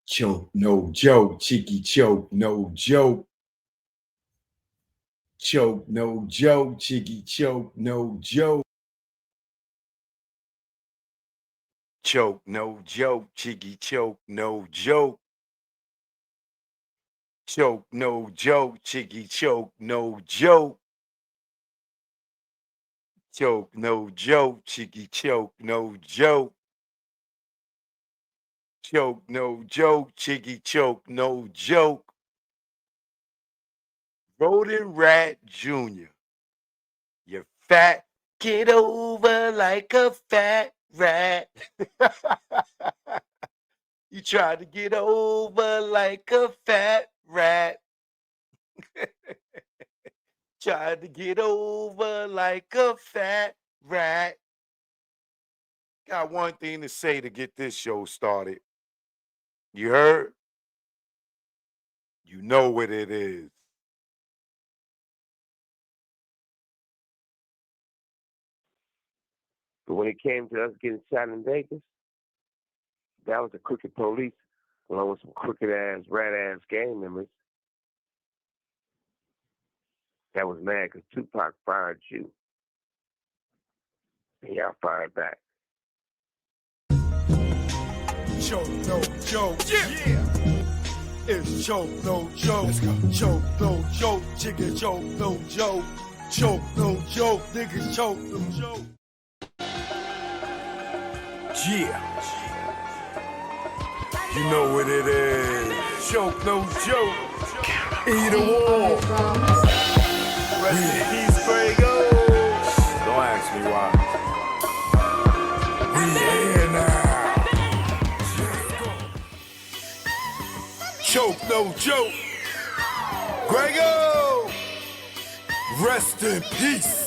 Choke, no joke. Cheeky choke, no joke. Choke, no joke. Cheeky choke, no joke. Choke, no joke. Cheeky choke, no joke. Choke, no joke. Cheeky choke, no joke. Choke, no joke. Cheeky choke, no joke. Choke, no joke. Cheeky choke, no joke. Rodent Rat Jr. You fat, get over like a fat rat. You try to get over like a fat rat. Tried to get over like a fat rat. Got one thing to say to get this show started. You heard? You know what it is. But when it came to us getting shot in Vegas, that was the crooked police along with some crooked ass, rat ass gang members that was mad because Tupac fired you. And y'all fired back. Choke, no joke. Yeah. It's choke, no joke. Choke, no joke. Chicken choke, no joke. Choke, no joke. Niggas choke, no joke. Yeah. You know what it is. Choke, no joke. Either war. Rest in peace, Fuego. Don't ask me why. We here now. Choke, no joke. Grego. Rest in peace.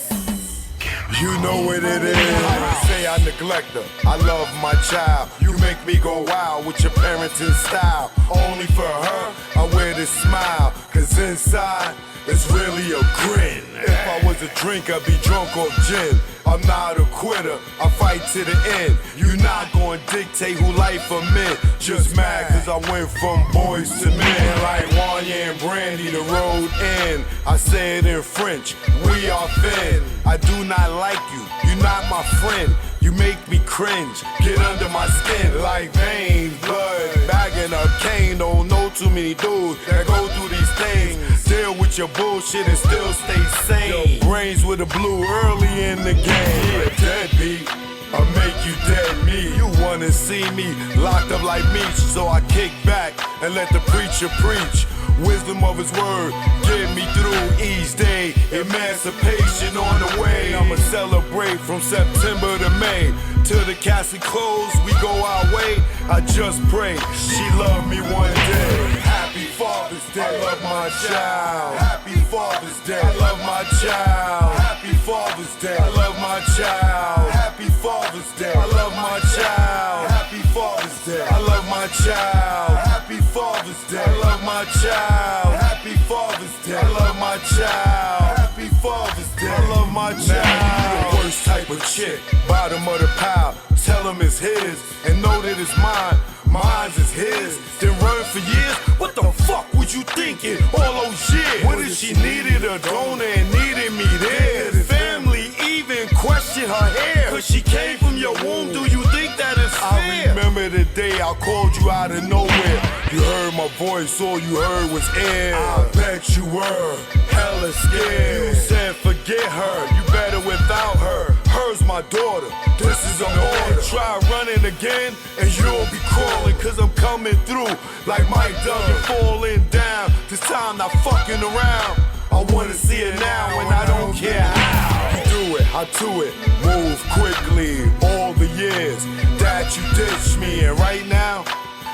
You know what it is. I say I neglect her. I love my child. You make me go wild with your parenting style. Only for her, I wear this smile. Cause inside, it's really a grin. If I was a drink, I'd be drunk off gin. I'm not a quitter, I fight to the end. You not gonna dictate who life I'm in. Just mad cause I went from boys to men. Like Wanya and Brandy, the road end. I say it in French, we are fin. I do not like you, you're not my friend. You make me cringe, get under my skin like veins, blood, bagging a cane. Don't know too many dudes that go through these things. Deal with your bullshit and still stay sane. Brains with a blue early in the game. Yeah, deadbeat, I'll make you dead me. You wanna see me locked up like me, so I kick back and let the preacher preach. Wisdom of his word, get me through each day. Emancipation on the way. I'ma celebrate from September to May. Till the casket close, we go our way. I just pray she love me one day. Happy Father's Day, I love my child. Happy Father's Day, I love my child. Happy Father's Day, I love my child. Happy Father's Day, I love my child. Happy Father's Day, I love my child. Happy Father's Day, I love my child. Happy Father's Day, I love my child. Happy Father's Day, I love my child. The worst type of chick, bottom of the pile. Tell him it's his and know that it's mine. Mine's is his. Then run for years. What the fuck was you thinking? All those years. What if she needed a donor and needed me there? Family even question her hair. Cause she came from your womb. Do you think that is fair? I remember the day I called you out of nowhere. You heard my voice, all you heard was air. I bet you were hella scared. You said forget her, you better without her. Her's my daughter, this is an order. Try running again and you'll be crawling. Cause I'm coming through like Mike Duggan falling down. This time not fucking around. I wanna see it now and I don't care how. You do it, I do it, move quickly. All the years that you ditched me, and right now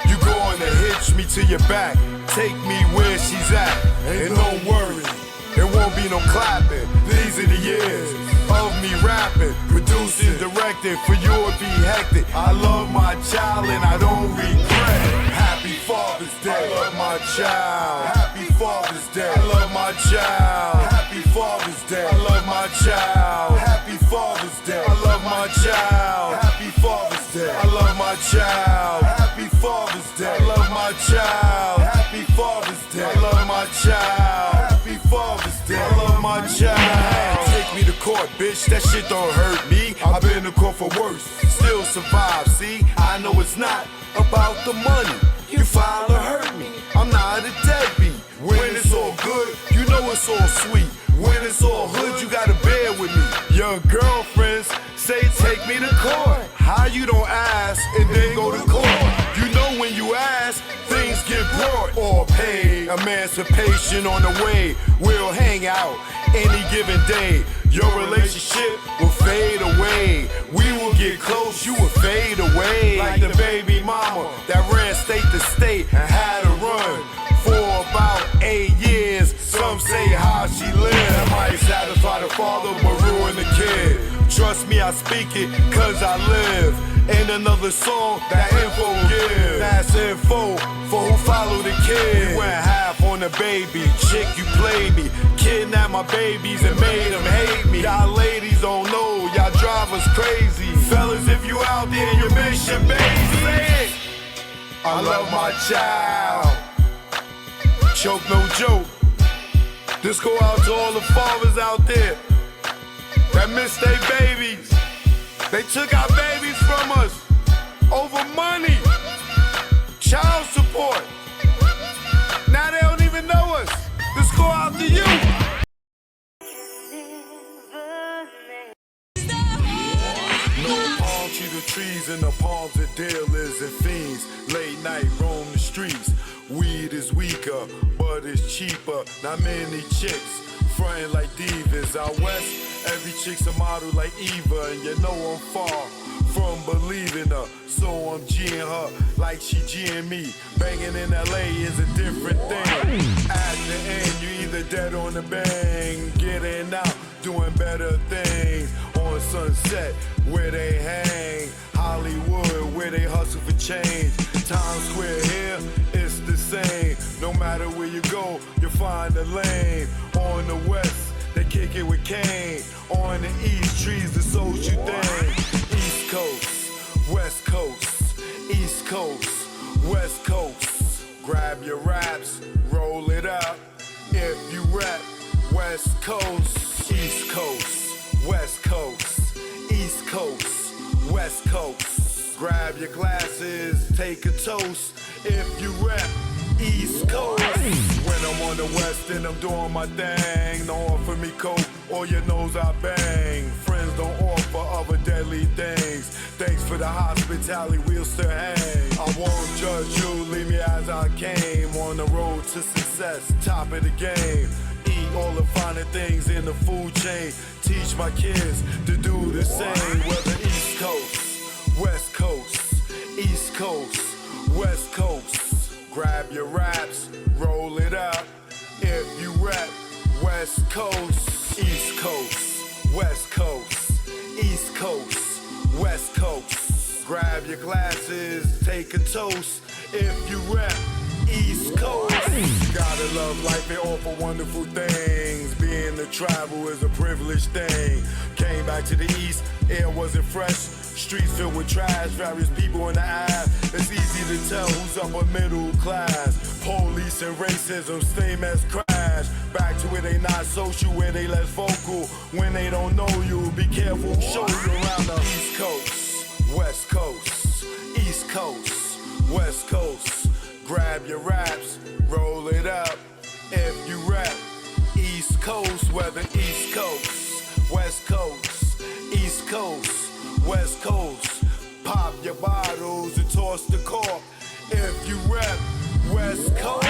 you going to hitch me to your back. Take me where she's at, and don't worry, there won't be no clapping. These are the years of me rapping, producing, directing. For you it'd be hectic. I love my child and I don't regret. Happy Father's Day, I love my child. Happy Father's Day, I love my child. Happy Father's Day, I love my child. Happy Father's Day, I love my child. Happy Father's Day, I love my child. Happy Father's Day, I love my child. Happy Father's Day. I love my child. Take me to court, bitch. That shit don't hurt me. I've been to court for worse. Still survive. See, I know it's not about the money. You file to hurt me. I'm not a deadbeat. When it's all good, you know it's all sweet. When it's all hood, you gotta bear with me. Your girlfriends say take me to court. How you don't ask and then go to court? You know when you ask, things get brought or paid. Emancipation on the way. We'll hang out any given day. Your relationship will fade away. We will get close, you will fade away. Like the baby mama that ran state to state and had to run for about 8 years. Some say how she lived. That might satisfy the father but ruin the kid. Trust me, I speak it cause I live. And another song that info give. That's info for who follow the kid. Went half on the baby, chick you played me. Kidnapped my babies and made them hate me. Y'all ladies don't know, y'all drive us crazy. Fellas, if you out there, your mission, baby. Say it. I love my child. Choke no joke. This go out to all the fathers out there that miss their babies. They took our babies from us over money, child support. Now they don't even know us. This go out to you. No palm tree the trees and the palms of dealers and fiends. Late night roam the streets. Weed is weaker, but it's cheaper. Not many chicks frontin' like divas. Out west, every chick's a model like Eva, and you know I'm far from believing her. So I'm G'ing her like she G'ing me. Banging in LA is a different thing. At the end, you either dead on the bang, getting out, doing better things. On Sunset, where they hang. Hollywood, where they hustle for change. Times Square here, it's the same. No matter where you go, you'll find a lane. On the west, they kick it with Kane. On the east, trees the social thing. East Coast, West Coast, East Coast, West Coast. Grab your raps, roll it up. If you rap, West Coast, East Coast, West Coast, East Coast, West Coast. Grab your glasses, take a toast. If you rap, East Coast. When I'm on the west and I'm doing my thing, don't offer me coke or your nose I bang. Friends don't offer other deadly things. Thanks for the hospitality, we'll still hang. I won't judge you, leave me as I came. On the road to success, top of the game. Eat all the finer things in the food chain. Teach my kids to do the same. Whether East Coast, West Coast, East Coast, West Coast. Grab your raps, roll it up. If you rap, West Coast, East Coast, West Coast, East Coast, West Coast. Grab your glasses, take a toast. If you rap, East Coast. Gotta love life and offer wonderful things. Being to travel is a privileged thing. Came back to the east, air wasn't fresh. Streets filled with trash, various people in the eye. It's easy to tell who's upper middle class. Police and racism, same as crash. Back to where they not social, where they less vocal. When they don't know you, be careful, show you around the East Coast, West Coast, East Coast, West Coast. Grab your raps, roll it up. If you rap, East Coast, whether East Coast, West Coast, East Coast, West Coast. Pop your bottles and toss the cork. If you rap, West Coast.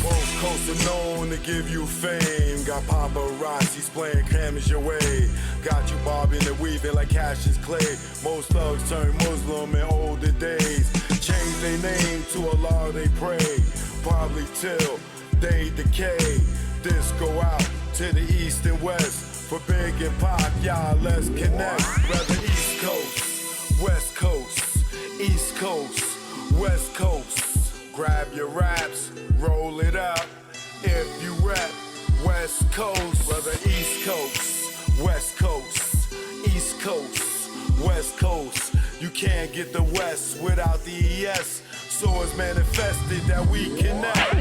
Both coasts are known to give you fame. Got paparazzi playing cameras your way. Got you bobbing and weaving like Cassius Clay. Most thugs turn Muslim in older days. Change their name to Allah they pray. Probably till they decay. This go out to the east and west. For Big and Pac, y'all let's connect. Whether East Coast, West Coast, East Coast, West Coast. Grab your raps, roll it up. If you rap, West Coast. Whether East Coast, West Coast, East Coast, West Coast. You can't get the West without the ES. So it's manifested that we connect.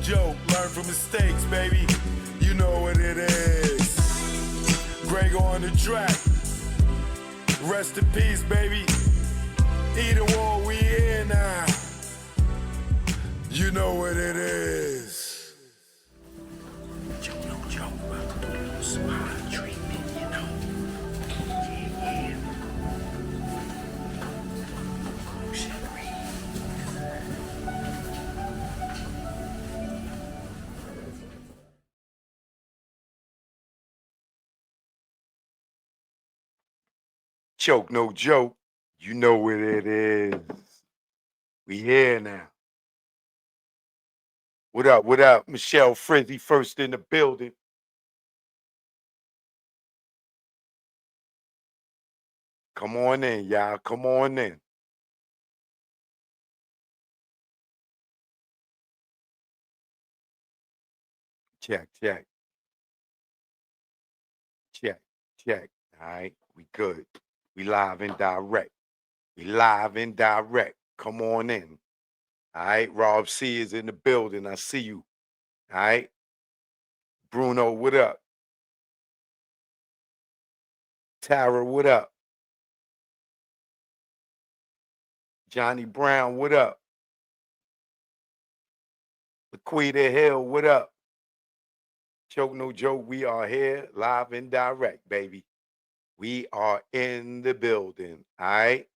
joke. Learn from mistakes, baby. You know what it is. Greg on the track. Rest in peace, baby. Either war, we here now. You know what it is. Joe, no joke, about to do a little smile treatment, you know. Yeah. Oh, shit, Choke, no joke. You know what it is. We here now. What up, what up? Michelle Frizzy first in the building. Come on in, y'all. Come on in. Check, check, check, check. All right, we good. We live and direct. We live and direct. Come on in. All right, Rob C is in the building. I see you. All right. Bruno, what up? Tara, what up? Johnny Brown, what up? Laquita Hill, what up? Choke no joke, we are here live and direct, baby. We are in the building, all right?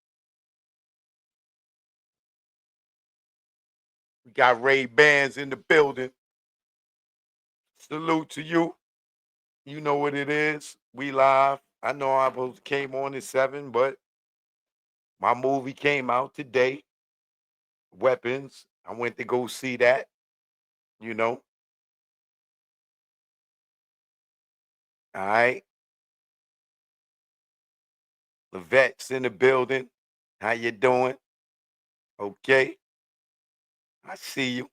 We got Ray Bands in the building. Salute to you. You know what it is. We live. I know I came on at 7, but my movie came out today. Weapons. I went to go see that, you know. All right. The vets in the building. How you doing? Okay. I see you.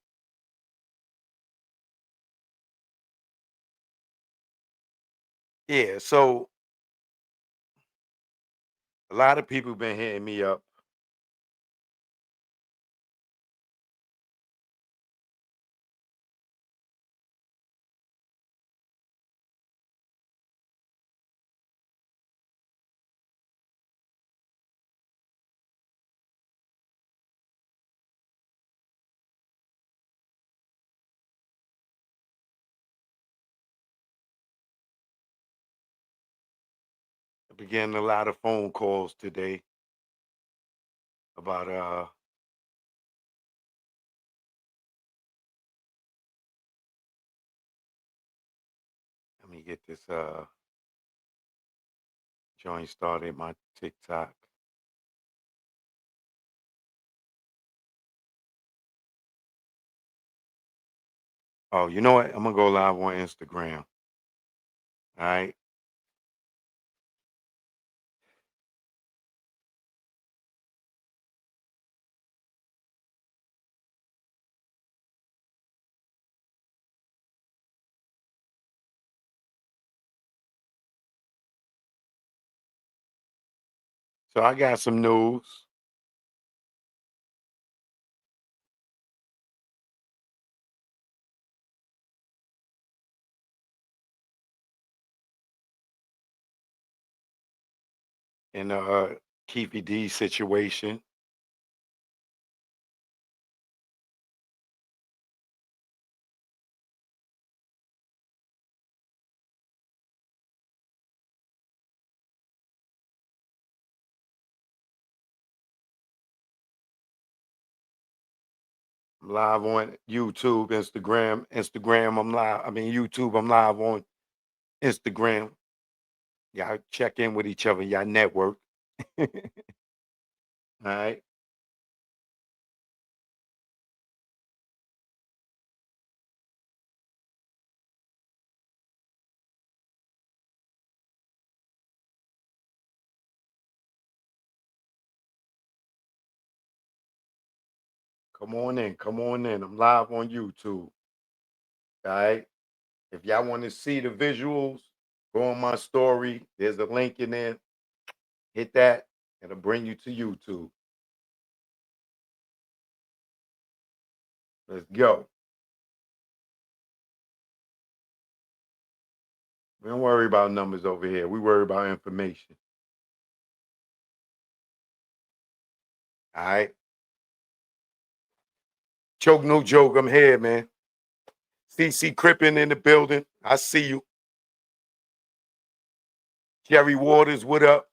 Yeah, so a lot of people been hitting me up. I began a lot of phone calls today about let me get this joint started, my TikTok. Oh, you know what? I'm gonna go live on Instagram. All right. So I got some news. In the Keefe D situation. I'm live on YouTube, Instagram, I'm live. I mean YouTube, I'm live on Instagram. Y'all check in with each other, y'all network. All right. Come on in, come on in. I'm live on YouTube. All right. If y'all want to see the visuals, go on my story. There's a link in there. Hit that. It'll bring you to YouTube. Let's go. We don't worry about numbers over here. We worry about information. All right. Choke, no joke. I'm here, man. CC Crippin in the building. I see you. Jerry Waters, what up?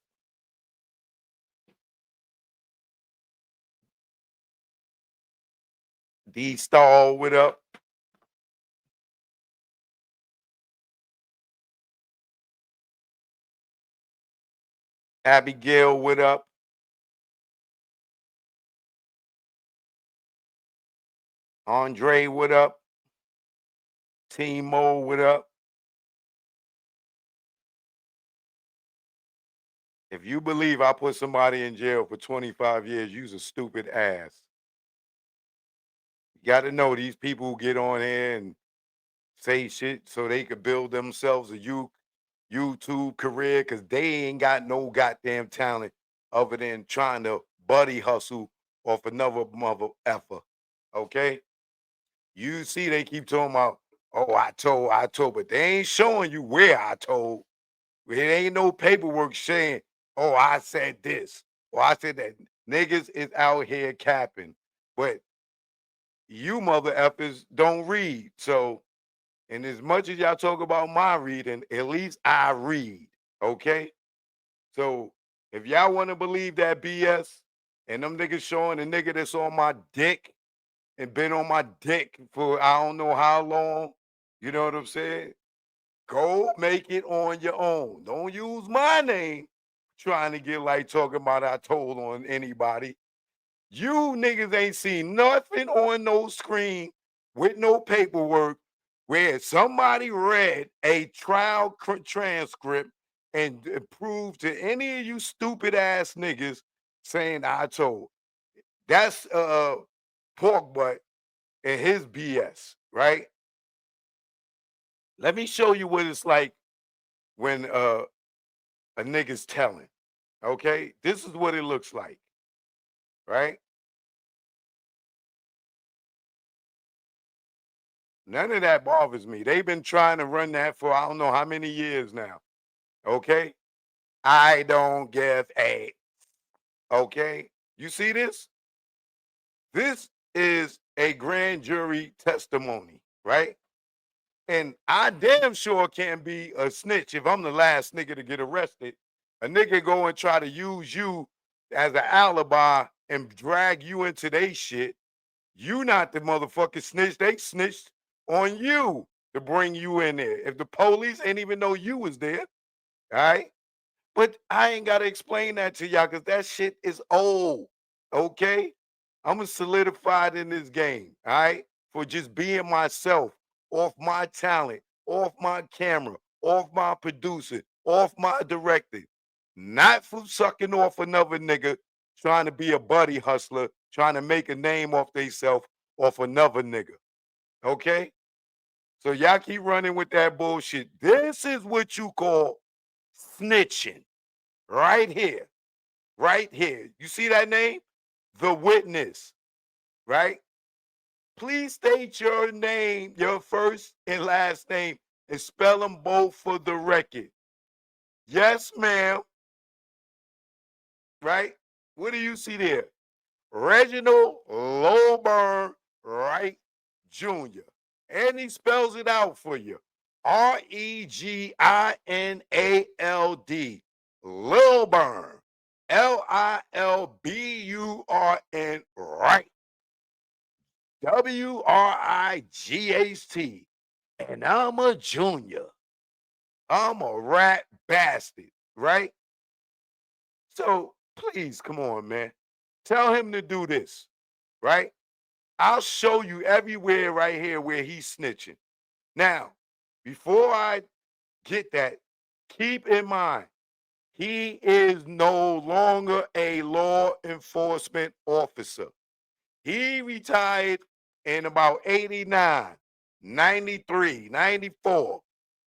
D Star, what up? Abigail, what up? Andre, what up? Timo, what up? If you believe I put somebody in jail for 25 years, you's a stupid ass. You got to know these people who get on here and say shit so they could build themselves a YouTube career because they ain't got no goddamn talent other than trying to buddy hustle off another mother effer. Okay? You see, they keep talking about, oh, I told, but they ain't showing you where I told. It ain't no paperwork saying, oh, I said this or I said that. Niggas is out here capping, but you mother effers don't read. So, and as much as y'all talk about my reading, at least I read, okay? So if y'all want to believe that BS and them niggas showing the nigga that's on my dick and been on my dick for I don't know how long, you know what I'm saying? Go make it on your own. Don't use my name trying to get like talking about I told on anybody. You niggas ain't seen nothing on no screen with no paperwork where somebody read a trial transcript and proved to any of you stupid ass niggas saying I told. That's pork butt and his BS, right? Let me show you what it's like when a nigga's telling. Okay? This is what it looks like, right? None of that bothers me. They've been trying to run that for I don't know how many years now. Okay? I don't give a. Okay? You see this? This is a grand jury testimony, right? And I damn sure can't be a snitch if I'm the last nigga to get arrested. A nigga go and try to use you as an alibi and drag you into they shit. You not the motherfucking snitch. They snitched on you to bring you in there. If the police ain't even know you was there, all right? But I ain't got to explain that to y'all because that shit is old, okay? I'm solidified in this game, all right? For just being myself, off my talent, off my camera, off my producer, off my director. Not for sucking off another nigga trying to be a buddy hustler, trying to make a name off theyself off another nigga, okay? So y'all keep running with that bullshit. This is what you call snitching. Right here. Right here. You see that name? The Witness. Right? Please state your name, your first and last name, and spell them both for the record. Yes, ma'am. Right? What do you see there? Reginald Lowburn Wright Jr. And he spells it out for you. Reginald. Lilburn. Lilburn. Right. Wright. And I'm a junior. I'm a rat bastard. Right? So please, come on, man. Tell him to do this. Right? I'll show you everywhere right here where he's snitching. Now, before I get that, keep in mind, he is no longer a law enforcement officer. He retired in about 89, 93, 94,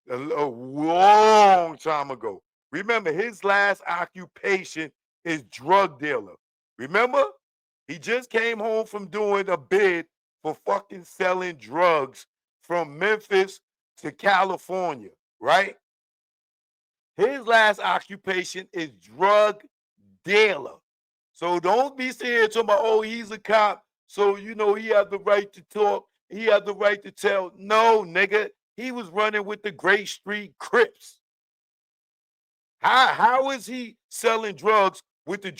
a long time ago. Remember, his last occupation is drug dealer. Remember? He just came home from doing a bid for fucking selling drugs from Memphis to California, right? His last occupation is drug dealer. So don't be sitting here talking about, oh, he's a cop, so you know he had the right to talk, he had the right to tell. No, nigga, he was running with the Great Street Crips. How is he selling drugs with the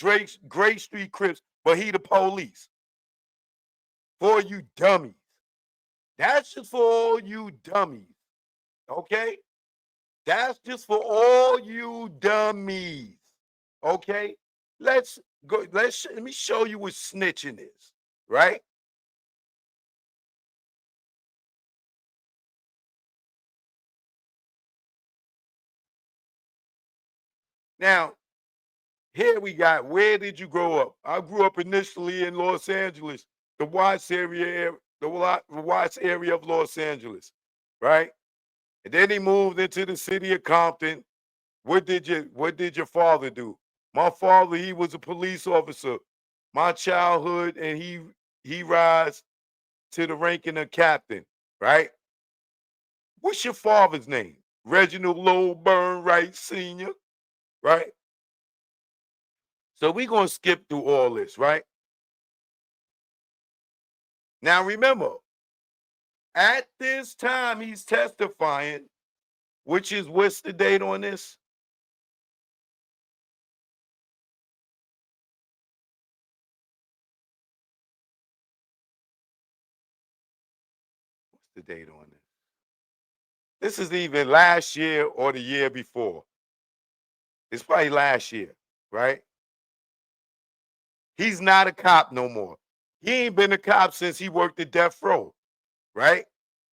Great Street Crips, but he the police? For you dummies. That's just for all you dummies. Okay? That's just for all you dummies. Okay? Let's go. Let me show you what snitching is, right? Now, here we got, where did you grow up? I grew up initially in Los Angeles, the Watts area, the Watts area of Los Angeles, right? And then he moved into the city of Compton. What did your father do? My father, he was a police officer. My childhood, and he rise to the ranking of captain, right? What's your father's name? Reginald Lowburn Wright Sr., right? So we're going to skip through all this, right? Now remember, at this time he's testifying, which is, what's the date on this? What's the date on this? This is either last year or the year before. It's probably last year, right? He's not a cop no more. He ain't been a cop since he worked at Death Row, right?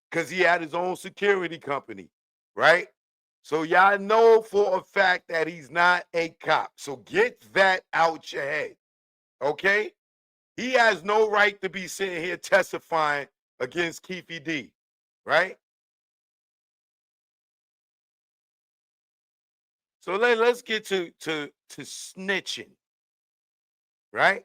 Because he had his own security company, right? So y'all know for a fact that he's not a cop. So get that out your head, okay? He has no right to be sitting here testifying against Keefe D, right? So let's get to snitching, right?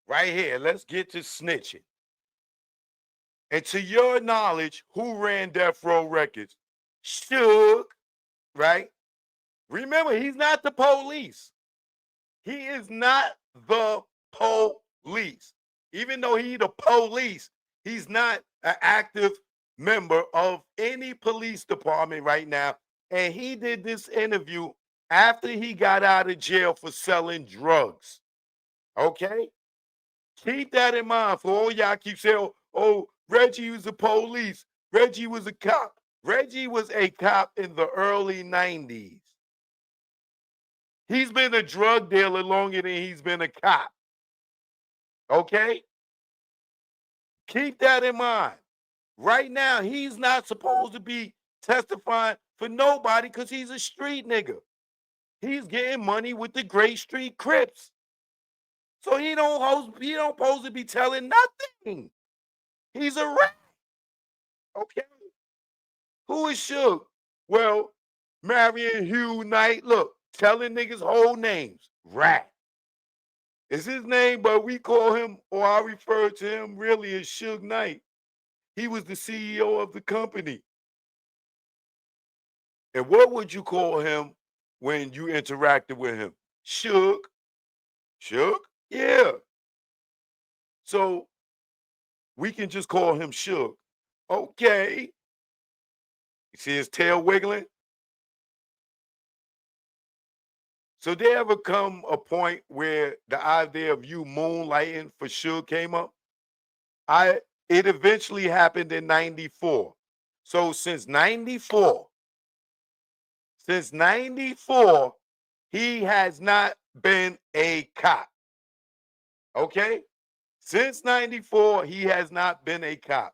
Right here, let's get to snitching. And to your knowledge, who ran Death Row Records? Suge, right? Remember, he's not the police. He is not the police. Even though he's the police, he's not an active member of any police department right now. And he did this interview after he got out of jail for selling drugs. Okay? Keep that in mind for all y'all keep saying, oh, Reggie was the police. Reggie was a cop. Reggie was a cop in the early 90s. He's been a drug dealer longer than he's been a cop. Okay? Keep that in mind. Right now, he's not supposed to be testifying for nobody because he's a street nigga. He's getting money with the Great Street Crips. So he don't supposed to be telling nothing. He's a rat. Okay? Who is Suge? Well, Marion Hugh Knight, look, telling niggas whole names. Rat. Is his name, but we call him, or I refer to him really as Suge Knight. He was the CEO of the company. And what would you call him when you interacted with him? Suge. Suge? Yeah. So we can just call him Suge. Okay. You see his tail wiggling? So there ever come a point where the idea of you moonlighting for Suge came up? It eventually happened in 94. So since 94, he has not been a cop. Okay? Since 94, he has not been a cop.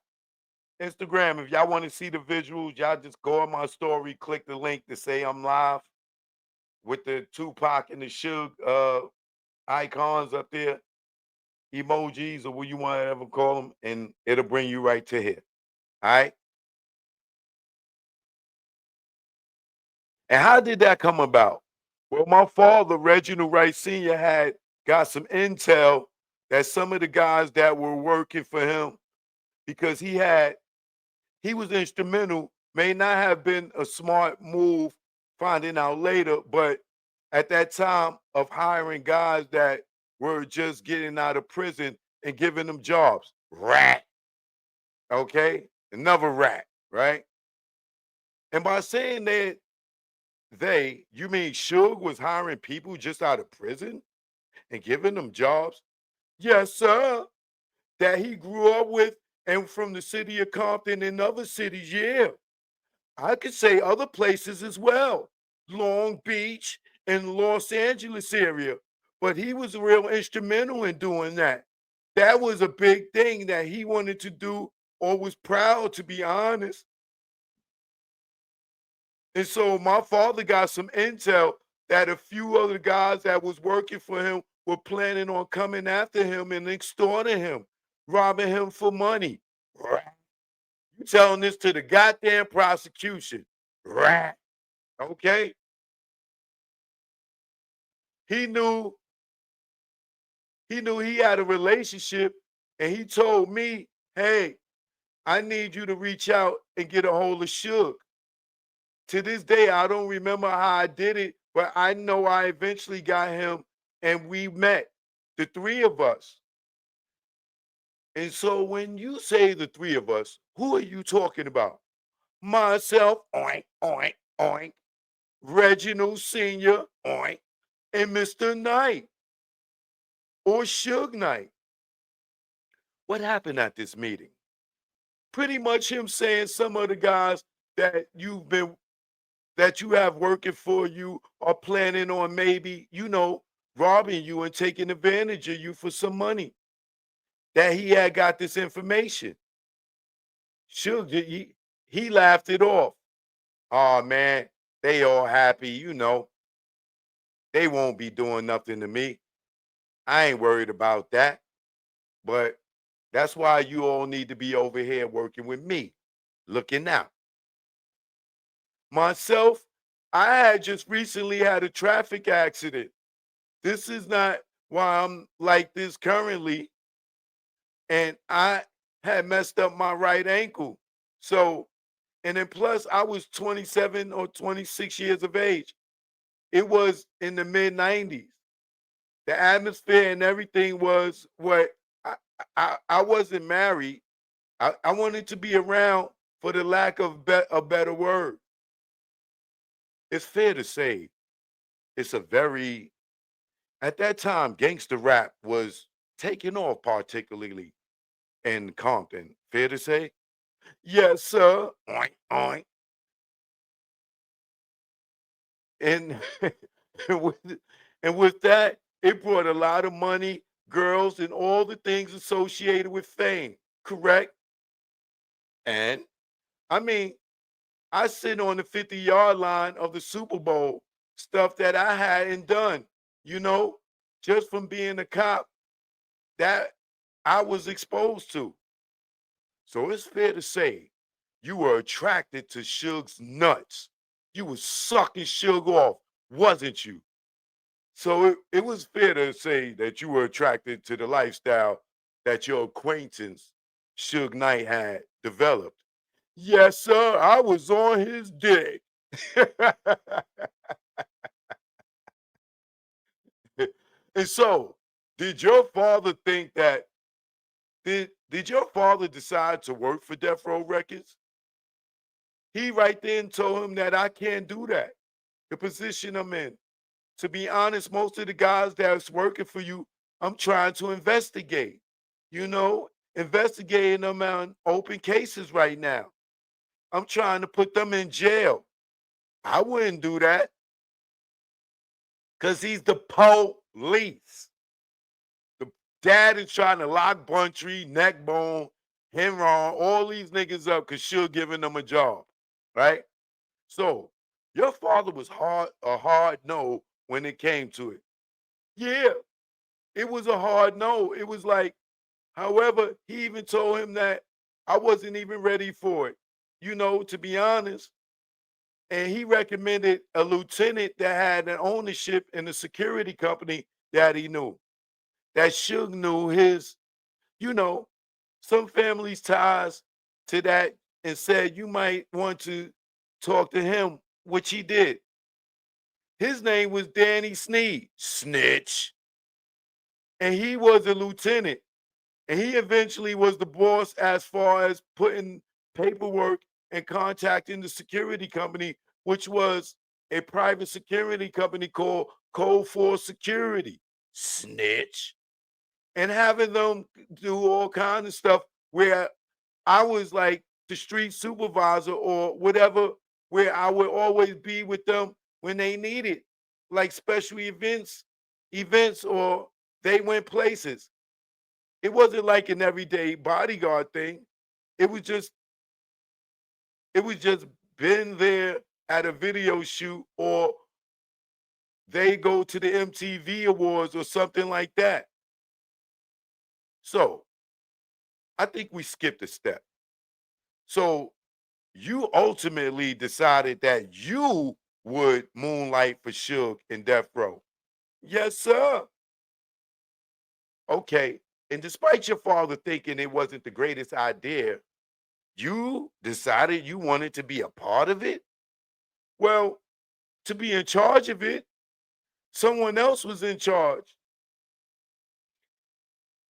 Instagram, if y'all want to see the visuals, y'all just go on my story, click the link to say I'm live with the Tupac and the Suge icons up there. emojis or what you want to ever call them, and it'll bring you right to here. All right. And how did that come about? Well, my father, Reginald Wright Sr., had got some intel that some of the guys that were working for him, because he was instrumental, may not have been a smart move, finding out later, but at that time of hiring guys that were just getting out of prison and giving them jobs. Rat. Okay? Another rat, right? And by saying that you mean Suge was hiring people just out of prison and giving them jobs? Yes, sir. That he grew up with and from the city of Compton and other cities, yeah. I could say other places as well, Long Beach and Los Angeles area. But he was real instrumental in doing that. That was a big thing that he wanted to do or was proud, to be honest. And so my father got some intel that a few other guys that was working for him were planning on coming after him and extorting him, robbing him for money. Rat. You telling this to the goddamn prosecution. Rat. Okay? He knew he had a relationship, and he told me, hey, I need you to reach out and get a hold of Suge. To this day, I don't remember how I did it, but I know I eventually got him and we met, the three of us. And so when you say the three of us, who are you talking about? Myself, oink, oink, oink. Reginald Sr., oink. And Mr. Knight or Suge Knight. What happened at this meeting? Pretty much him saying some of the guys that you have working for you are planning on maybe, robbing you and taking advantage of you for some money. That he had got this information. Suge, he laughed it off. Oh man, they all happy, They won't be doing nothing to me. I ain't worried about that. But that's why you all need to be over here working with me, looking out. Myself, I had just recently had a traffic accident. This is not why I'm like this currently. And I had messed up my right ankle. So, and then plus I was 27 or 26 years of age. It was in the mid 90s. The atmosphere and everything was what I wasn't married. I wanted to be around for the lack of a better word. It's fair to say it's a very, at that time, gangster rap was taking off, particularly in Compton. Fair to say? Yes, sir. Oink, oink. And, and, with, and with that, it brought a lot of money, girls, and all the things associated with fame, correct? And I mean, I sit on the 50-yard line of the Super Bowl, stuff that I hadn't done, you know, just from being a cop that I was exposed to. So it's fair to say you were attracted to Suge's nuts. You was sucking Suge off, wasn't you? So it was fair to say that you were attracted to the lifestyle that your acquaintance Suge Knight had developed. Yes, sir, I was on his dick. And so, did your father think that did your father decide to work for Death Row Records? He right then told him that I can't do that. The position I'm in. To be honest, most of the guys that's working for you, I'm trying to investigate. Investigating them on open cases right now. I'm trying to put them in jail. I wouldn't do that because he's the police. The dad is trying to lock Buntry, Neckbone, Henron, all these niggas up because she'll giving them a job, right? So your father was a hard no when it came to it. Yeah, It was a hard no. It was like, however, he even told him that I wasn't even ready for it, to be honest. And he recommended a lieutenant that had an ownership in a security company that he knew. That Suge knew his, you know, some families ties to that, and said you might want to talk to him, which he did. His name was Danny Sneed, snitch. And he was a lieutenant. And he eventually was the boss as far as putting paperwork and contacting the security company, which was a private security company called Code 4 Security. Snitch. And having them do all kinds of stuff where I was like the street supervisor or whatever, where I would always be with them when they needed, like special events, or they went places. It wasn't like an everyday bodyguard thing. It was just, it was just been there at a video shoot, or they go to the MTV Awards or something like that. So I think we skipped a step. So you ultimately decided that you would moonlight for Suge in Death Row. Yes, sir. Okay. And despite your father thinking it wasn't the greatest idea, you decided you wanted to be a part of it? Well, to be in charge of it, someone else was in charge.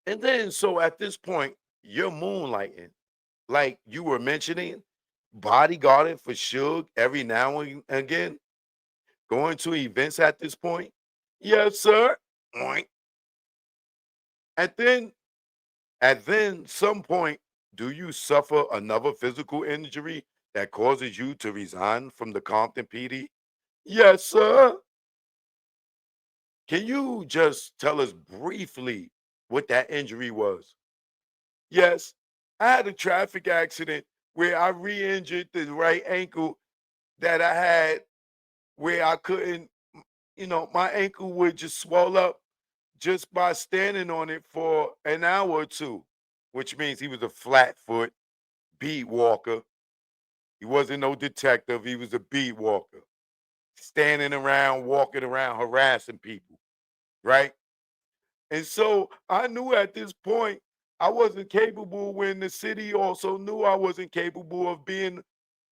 And then, so at this point, you're moonlighting. Like you were mentioning, bodyguarding for Suge every now and again, going to events at this point. Yes, sir. Oink. And then, some point, do you suffer another physical injury that causes you to resign from the Compton PD? Yes, sir. Can you just tell us briefly what that injury was? Yes, I had a traffic accident where I re-injured the right ankle that I had, where I couldn't, my ankle would just swell up just by standing on it for an hour or two, which means he was a flat foot beat walker. He wasn't no detective. He was a beat walker, standing around, walking around, harassing people, right? And so I knew at this point I wasn't capable, when the city also knew I wasn't capable of being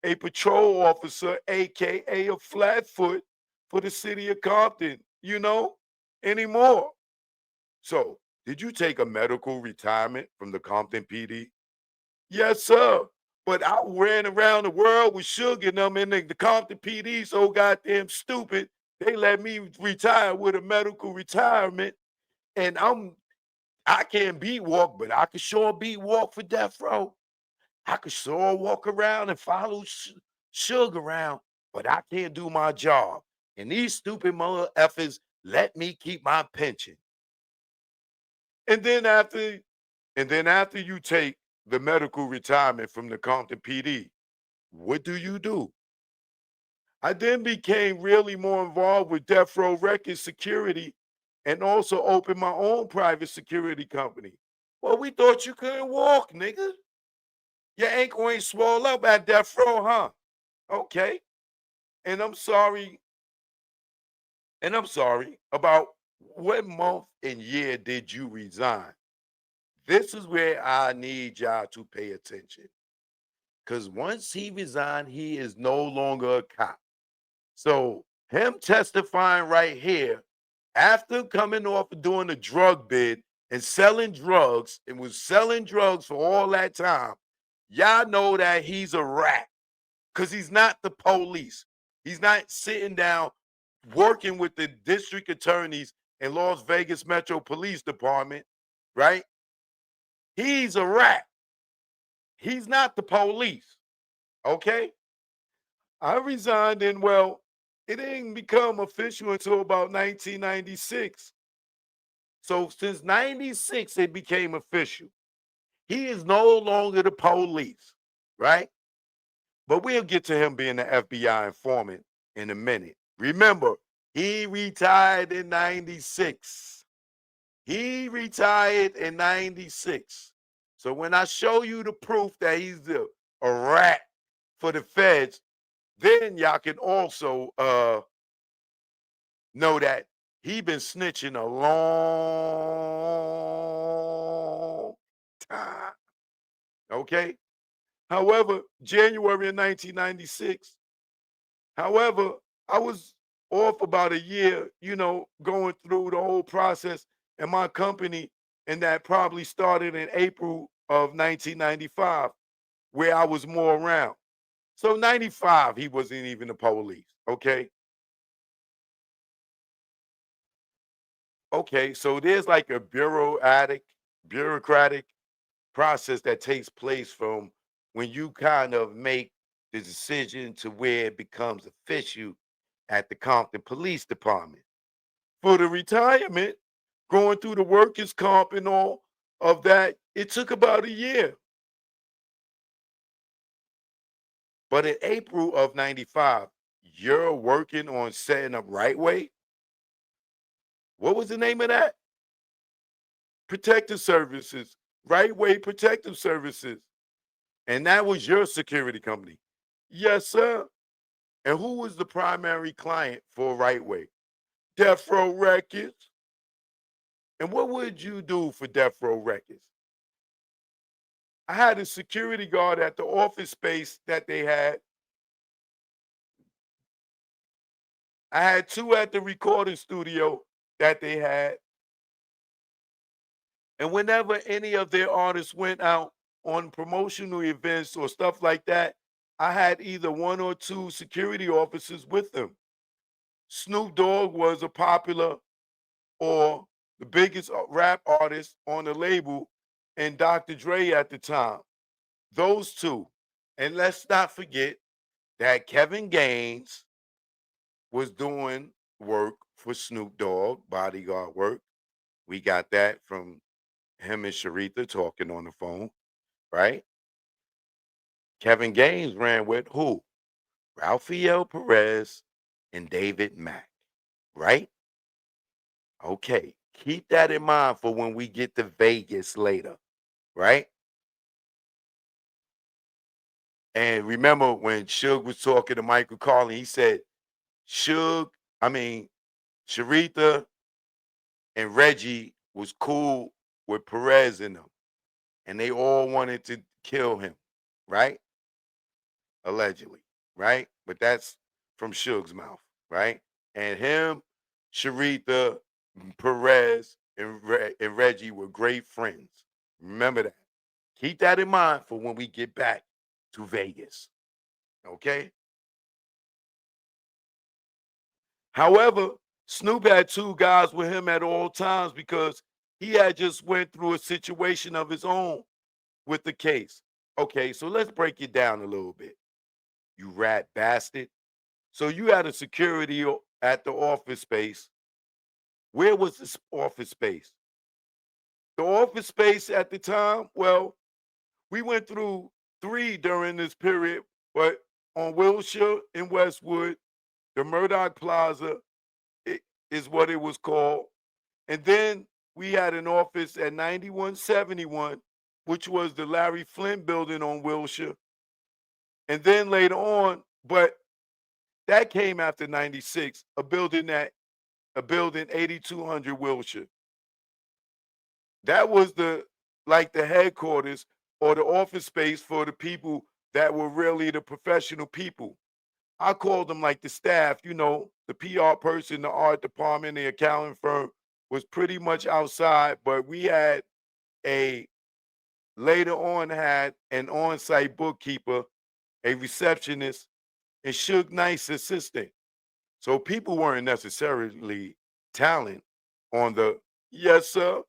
a patrol officer, AKA a flatfoot for the city of Compton, anymore. So, did you take a medical retirement from the Compton PD? Yes, sir. But I ran around the world with Suge and them, and the Compton PD so goddamn stupid. They let me retire with a medical retirement, and I can't beat walk, but I can sure beat walk for Death Row. I could sure walk around and follow Suge around, but I can't do my job. And these stupid mother effers let me keep my pension. And then after you take the medical retirement from the Compton PD, what do? I then became really more involved with Death Row Records security, and also opened my own private security company. Well, we thought you couldn't walk, nigga. Your ankle ain't swole up at Death Row, huh? Okay. And I'm sorry. About what month and year did you resign? This is where I need y'all to pay attention. Because once he resigned, he is no longer a cop. So him testifying right here, after coming off of doing a drug bid and selling drugs, and was selling drugs for all that time, y'all know that he's a rat, because he's not the police. He's not sitting down working with the district attorneys in Las Vegas Metro Police Department, right? He's a rat. He's not the police, okay? I resigned, and well, it didn't become official until about 1996. So since 96, it became official. He is no longer the police, right? But we'll get to him being the FBI informant in a minute. Remember, he retired in 96. He retired in 96. So when I show you the proof that he's a rat for the feds, then y'all can also know that he been snitching a long time. Okay? However, January of 1996, however, I was off about a year, going through the whole process, and my company, and that probably started in April of 1995, where I was more around. So 95, he wasn't even the police. Okay. Okay. So there's like a bureaucratic process that takes place from when you kind of make the decision to where it becomes official at the Compton Police Department. For the retirement, going through the workers' comp and all of that, it took about a year. But in April of 95, you're working on setting up Right Way. What was the name of that? Protective Services, Right Way Protective Services. And that was your security company. Yes, sir. And who was the primary client for Right Way? Death Row Records. And what would you do for Death Row Records? I had a security guard at the office space that they had. I had two at the recording studio that they had. And whenever any of their artists went out on promotional events or stuff like that, I had either one or two security officers with them. Snoop Dogg was a popular or the biggest rap artist on the label, and Dr. Dre at the time. Those two. And let's not forget that Kevin Gaines was doing work for Snoop Dogg, bodyguard work. We got that from him and Sharitha talking on the phone, right? Kevin Gaines ran with who? Rafael Perez and David Mack, right? Okay, keep that in mind for when we get to Vegas later, right? And remember when Suge was talking to Michael Carlin, he said, Sharitha and Reggie was cool with Perez and them, and they all wanted to kill him, right? Allegedly, right? But that's from Suge's mouth, right? And him, Sharitha, Perez, and Reggie were great friends. Remember that. Keep that in mind for when we get back to Vegas. Okay? However, Snoop had two guys with him at all times because he had just went through a situation of his own with the case. Okay, so let's break it down a little bit. You rat bastard. So you had a security at the office space. Where was this office space? The office space at the time, well, we went through three during this period, but on Wilshire in Westwood, the Murdoch Plaza is what it was called. And then we had an office at 9171, which was the Larry Flint building on Wilshire. And then later on, but that came after 96, a building 8200 Wilshire. That was the headquarters or the office space for the people that were really the professional people. I called them like the staff, the PR person, the art department, the accounting firm was pretty much outside, but we had later on had an on-site bookkeeper, a receptionist, and Suge Knight's assistant. So people weren't necessarily talent on the, yes, sir.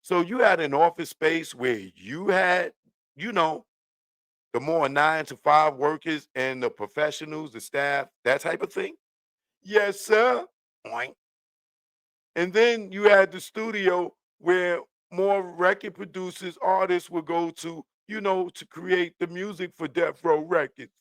So you had an office space where you had, the more 9 to 5 workers and the professionals, the staff, that type of thing. Yes, sir. Oink. And then you had the studio where more record producers, artists would go to, to create the music for Death Row Records.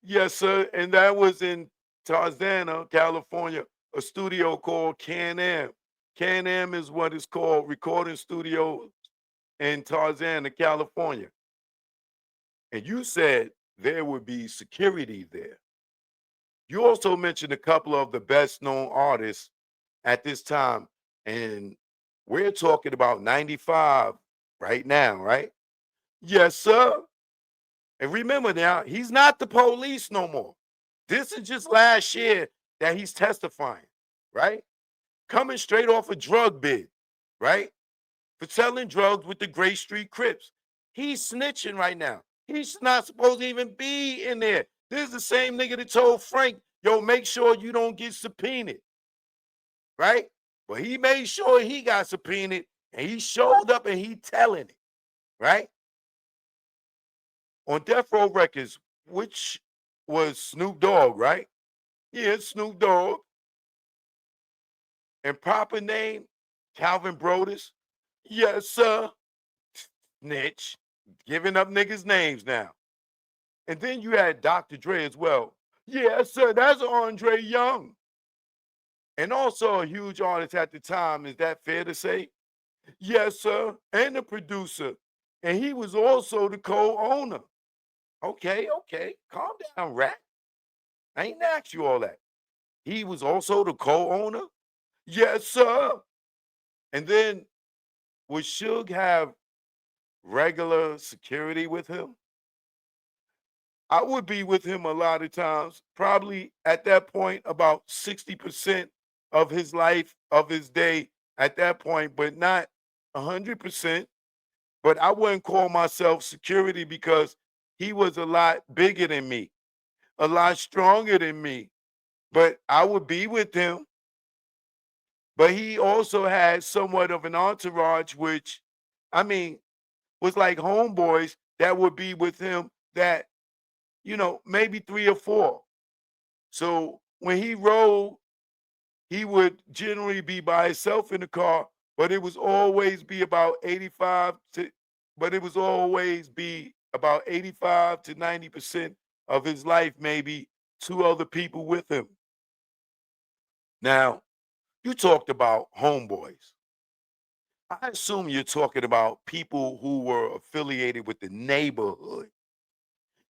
Yes, sir. And that was in Tarzana, California, a studio called Can-Am. Can-Am is what is called recording studio in Tarzana, California. And you said there would be security there. You also mentioned a couple of the best known artists at this time. And we're talking about 95 right now, right? Yes, sir. And remember now, he's not the police no more. This is just last year that he's testifying, right? Coming straight off a drug bid, right? For selling drugs with the Gray Street Crips. He's snitching right now. He's not supposed to even be in there. This is the same nigga that told Frank, yo, make sure you don't get subpoenaed, right? But he made sure he got subpoenaed and he showed up and he telling it, right? On Death Row Records, which was Snoop Dogg, right? Yeah, Snoop Dogg. And proper name, Calvin Brodus. Yes, sir. Snitch. Giving up niggas' names now. And then you had Dr. Dre as well. Yes, sir. That's Andre Young. And also a huge artist at the time. Is that fair to say? Yes, sir. And the producer. And he was also the co-owner. Okay. Calm down, rat. I ain't asked you all that. He was also the co-owner? Yes, sir. And then would Suge have regular security with him? I would be with him a lot of times, probably at that point about 60% of his life, of his day at that point, but not 100%. But I wouldn't call myself security because he was a lot bigger than me, a lot stronger than me. But I would be with him. But he also had somewhat of an entourage, which, I mean, was like homeboys that would be with him that, maybe 3 or 4. So when he rode, he would generally be by himself in the car, but it was always be about 85 to, but it was always be about 85 to 90% of his life, maybe 2 other people with him. Now, you talked about homeboys. I assume you're talking about people who were affiliated with the neighborhood.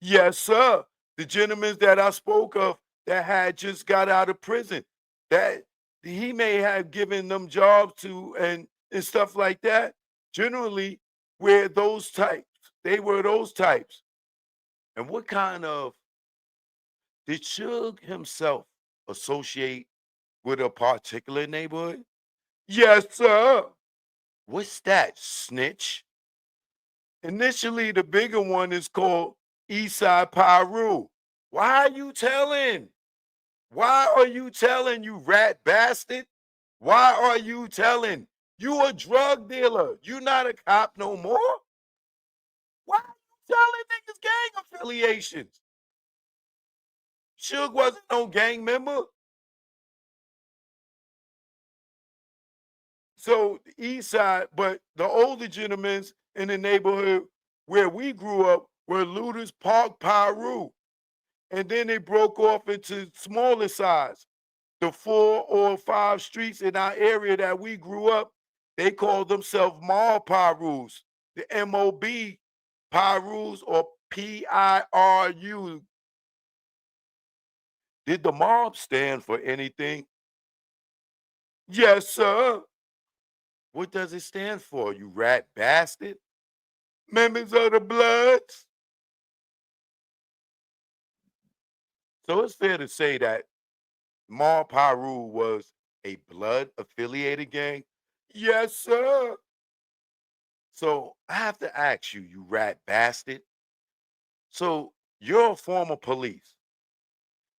Yes, sir. The gentlemen that I spoke of that had just got out of prison, that he may have given them jobs to and stuff like that. Generally, were those types. They were those types. And what kind of did Suge himself associate with a particular neighborhood? Yes, sir. What's that, snitch? Initially, the bigger one is called Eastside Piru. Why are you telling? Why are you telling, you rat bastard? Why are you telling? You a drug dealer. You not a cop no more. Why are you telling niggas gang affiliations? Suge wasn't no gang member. So the east side, but the older gentlemen in the neighborhood where we grew up were Looters Park Piru. And then they broke off into smaller size. The 4 or 5 streets in our area that we grew up, they called themselves Mall Pirus, the MOB Pirus or PIRU. Did the mob stand for anything? Yes, sir. What does it stand for, you rat bastard? Members of the Bloods. So it's fair to say that Mall Piru was a blood affiliated gang? Yes, sir. So I have to ask you, you rat bastard. So you're a former police.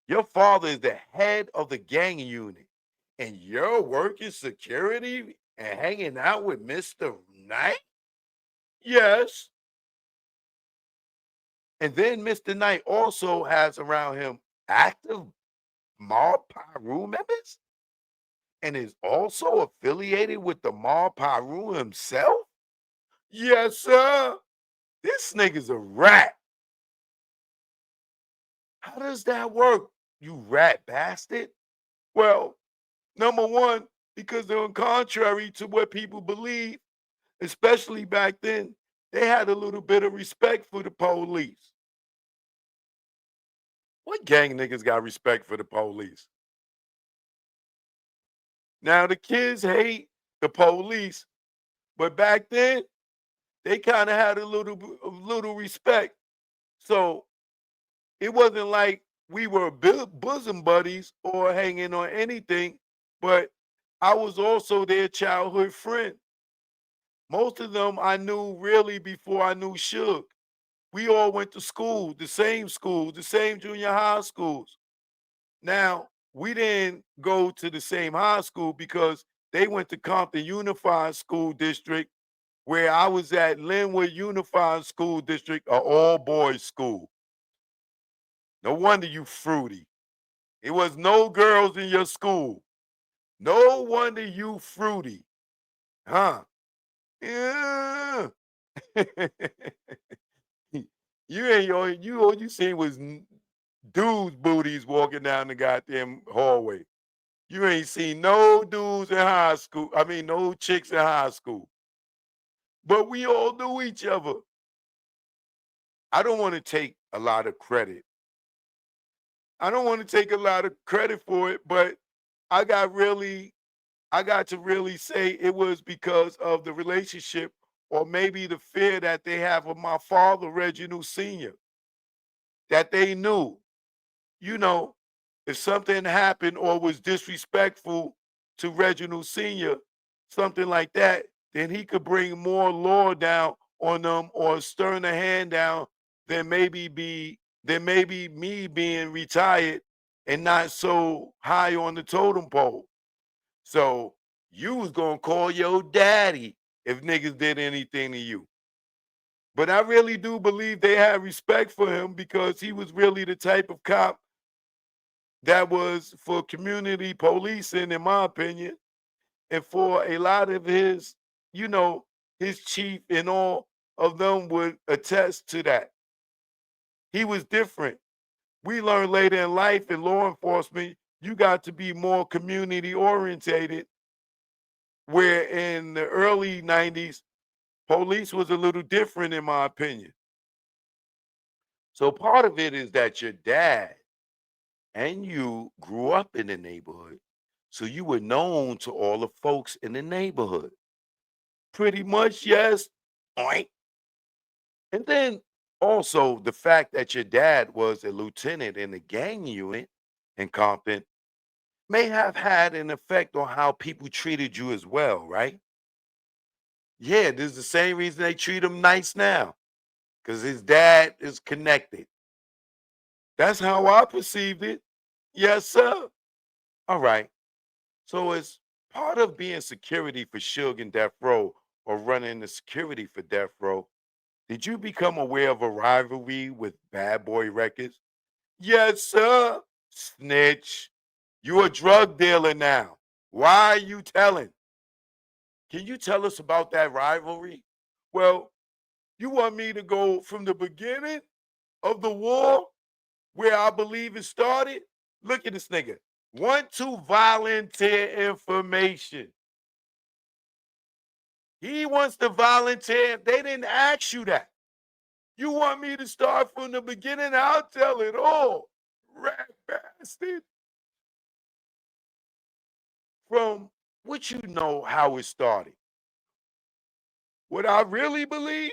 Your father is the head of the gang unit, and you're working security and hanging out with Mr. Knight? Yes. And then Mr. Knight also has around him active Mob Piru members and is also affiliated with the Mob Piru himself? Yes, sir. This nigga's a rat. How does that work, you rat bastard? Well, number one, because they're contrary to what people believe, especially back then, they had a little bit of respect for the police. What gang niggas got respect for the police? Now the kids hate the police, but back then they kind of had a little respect. So it wasn't like we were bosom buddies or hanging on anything, but I was also their childhood friend. Most of them I knew really before I knew Suge. We all went to school, the same junior high schools. Now, we didn't go to the same high school because they went to Compton Unified School District, where I was at Linwood Unified School District, an all boys school. No wonder you fruity. It was no girls in your school. No wonder you fruity. Huh? Yeah. You ain't all you seen was dudes' booties walking down the goddamn hallway. You ain't seen no dudes in high school. I mean, no chicks in high school. But we all knew each other. I don't want to take a lot of credit. I don't want to take a lot of credit for it, but I got to really say it was because of the relationship or maybe the fear that they have of my father, Reginald Sr., that they knew, you know, if something happened or was disrespectful to Reginald Sr., something like that, then he could bring more law down on them or stern a hand down than maybe me being retired and not so high on the totem pole. So you was gonna call your daddy if niggas did anything to you. But I really do believe they had respect for him because he was really the type of cop that was for community policing, in my opinion, and for a lot of his, his chief and all of them would attest to that. He was different. We learned later in life in law enforcement, you got to be more community orientated, where in the early 90s, police was a little different, in my opinion. So part of it is that your dad and you grew up in the neighborhood. So you were known to all the folks in the neighborhood. Pretty much, yes. Oink. And then also the fact that your dad was a lieutenant in the gang unit in Compton may have had an effect on how people treated you as well, right? Yeah, this is the same reason they treat him nice now, because his dad is connected. That's how I perceived it. Yes, sir. All right. So as part of being security for Suge and Death Row or running the security for Death Row, did you become aware of a rivalry with Bad Boy Records? Yes, sir. Snitch. You a drug dealer now. Why are you telling? Can you tell us about that rivalry? Well, you want me to go from the beginning of the war where I believe it started? Look at this nigga. Want to volunteer information. He wants to volunteer. They didn't ask you that. You want me to start from the beginning? I'll tell it all. Rat bastard. From what you know how it started. What I really believe,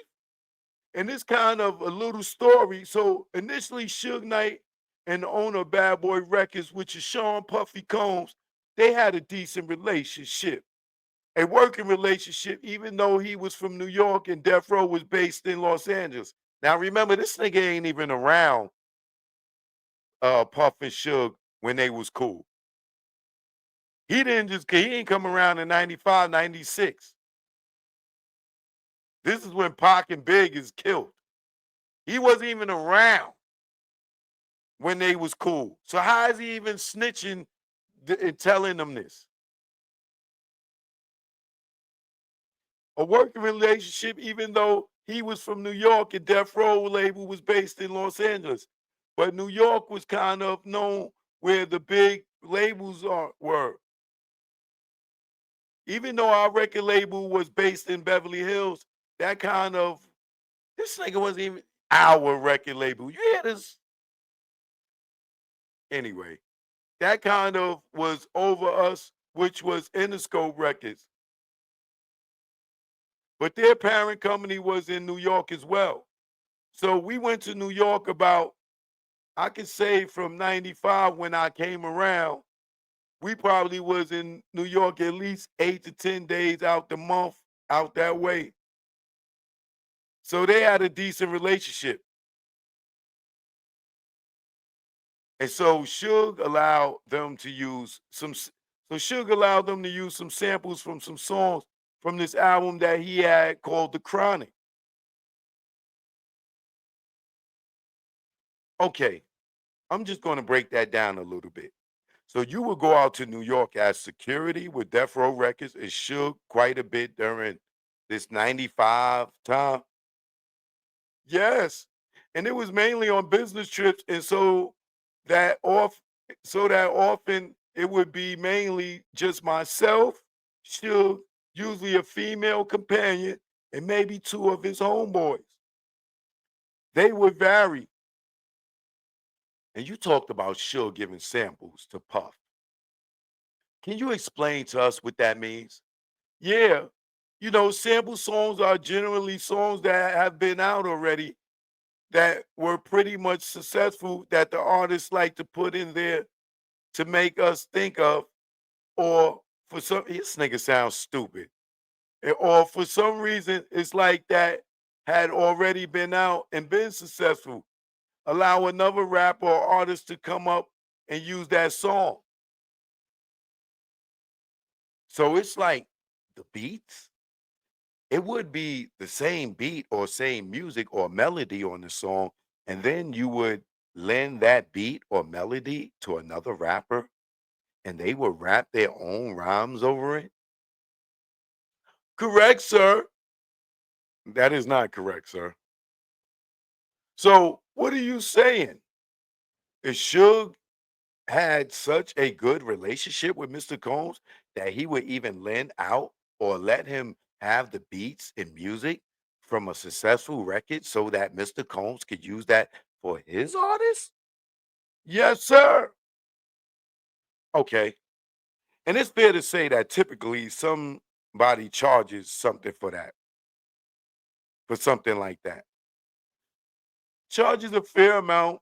and this kind of a little story. So initially, Suge Knight and the owner of Bad Boy Records, which is Sean Puffy Combs, they had a decent relationship. A working relationship, even though he was from New York and Death Row was based in Los Angeles. Now remember, this nigga ain't even around Puff and Suge when they was cool. He ain't come around in 95, 96. This is when Pac and Big is killed. He wasn't even around when they was cool. So how is he even snitching and telling them this? A working relationship, even though he was from New York and Death Row label was based in Los Angeles. but New York was kind of known where the big labels were. Even though our record label was based in Beverly Hills, that kind of, this nigga wasn't even our record label. You hear this? Anyway, that kind of was over us, which was Interscope Records. But their parent company was in New York as well. So we went to New York about, I could say from 95 when I came around, we probably was in New York at least 8 to 10 days out the month, out that way. So they had a decent relationship. And so Suge allowed them to use some samples from some songs from this album that he had called The Chronic. Okay, I'm just going to break that down a little bit. So you would go out to New York as security with Death Row Records and Suge quite a bit during this 95 time. Yes. And it was mainly on business trips. And that often it would be mainly just myself, Suge, usually a female companion, and maybe two of his homeboys. They would vary. And you talked about Suge giving samples to Puff. Can you explain to us what that means? Yeah. Sample songs are generally songs that have been out already that were pretty much successful that the artists like to put in there to make us think of, or for some, this nigga sounds stupid. Or for some reason, it's like that had already been out and been successful. Allow another rapper or artist to come up and use that song. So it's like the beats. It would be the same beat or same music or melody on the song, and then you would lend that beat or melody to another rapper, and they would rap their own rhymes over it. Correct, sir. That is not correct, sir. So what are you saying? Is Suge had such a good relationship with Mr. Combs that he would even lend out or let him have the beats and music from a successful record so that Mr. Combs could use that for his artist? Yes, sir. Okay. And it's fair to say that typically somebody charges something for that, for something like that. Charges a fair amount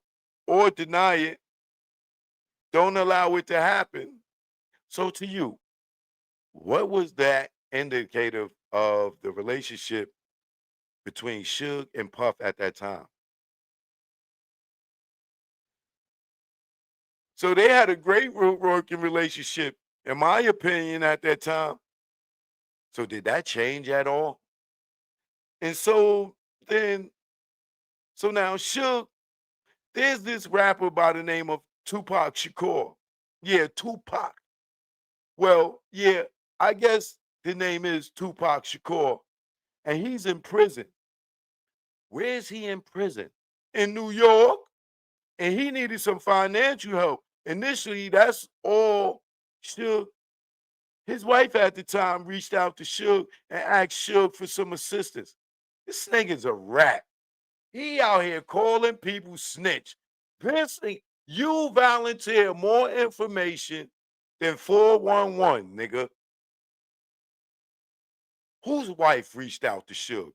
or deny it, don't allow it to happen. So to you, what was that indicator of the relationship between Suge and Puff at that time? So they had a great working relationship, in my opinion, at that time. So did that change at all? And then, so now Suge, there's this rapper by the name of Tupac Shakur. Yeah, Tupac. Well, yeah, I guess the name is Tupac Shakur, and he's in prison. Where is he in prison? In New York, and he needed some financial help. Initially, that's all Suge. His wife at the time reached out to Suge and asked Suge for some assistance. This nigga's a rat. He out here calling people snitch. This thing, you volunteer more information than 411, nigga. Whose wife reached out to Suge?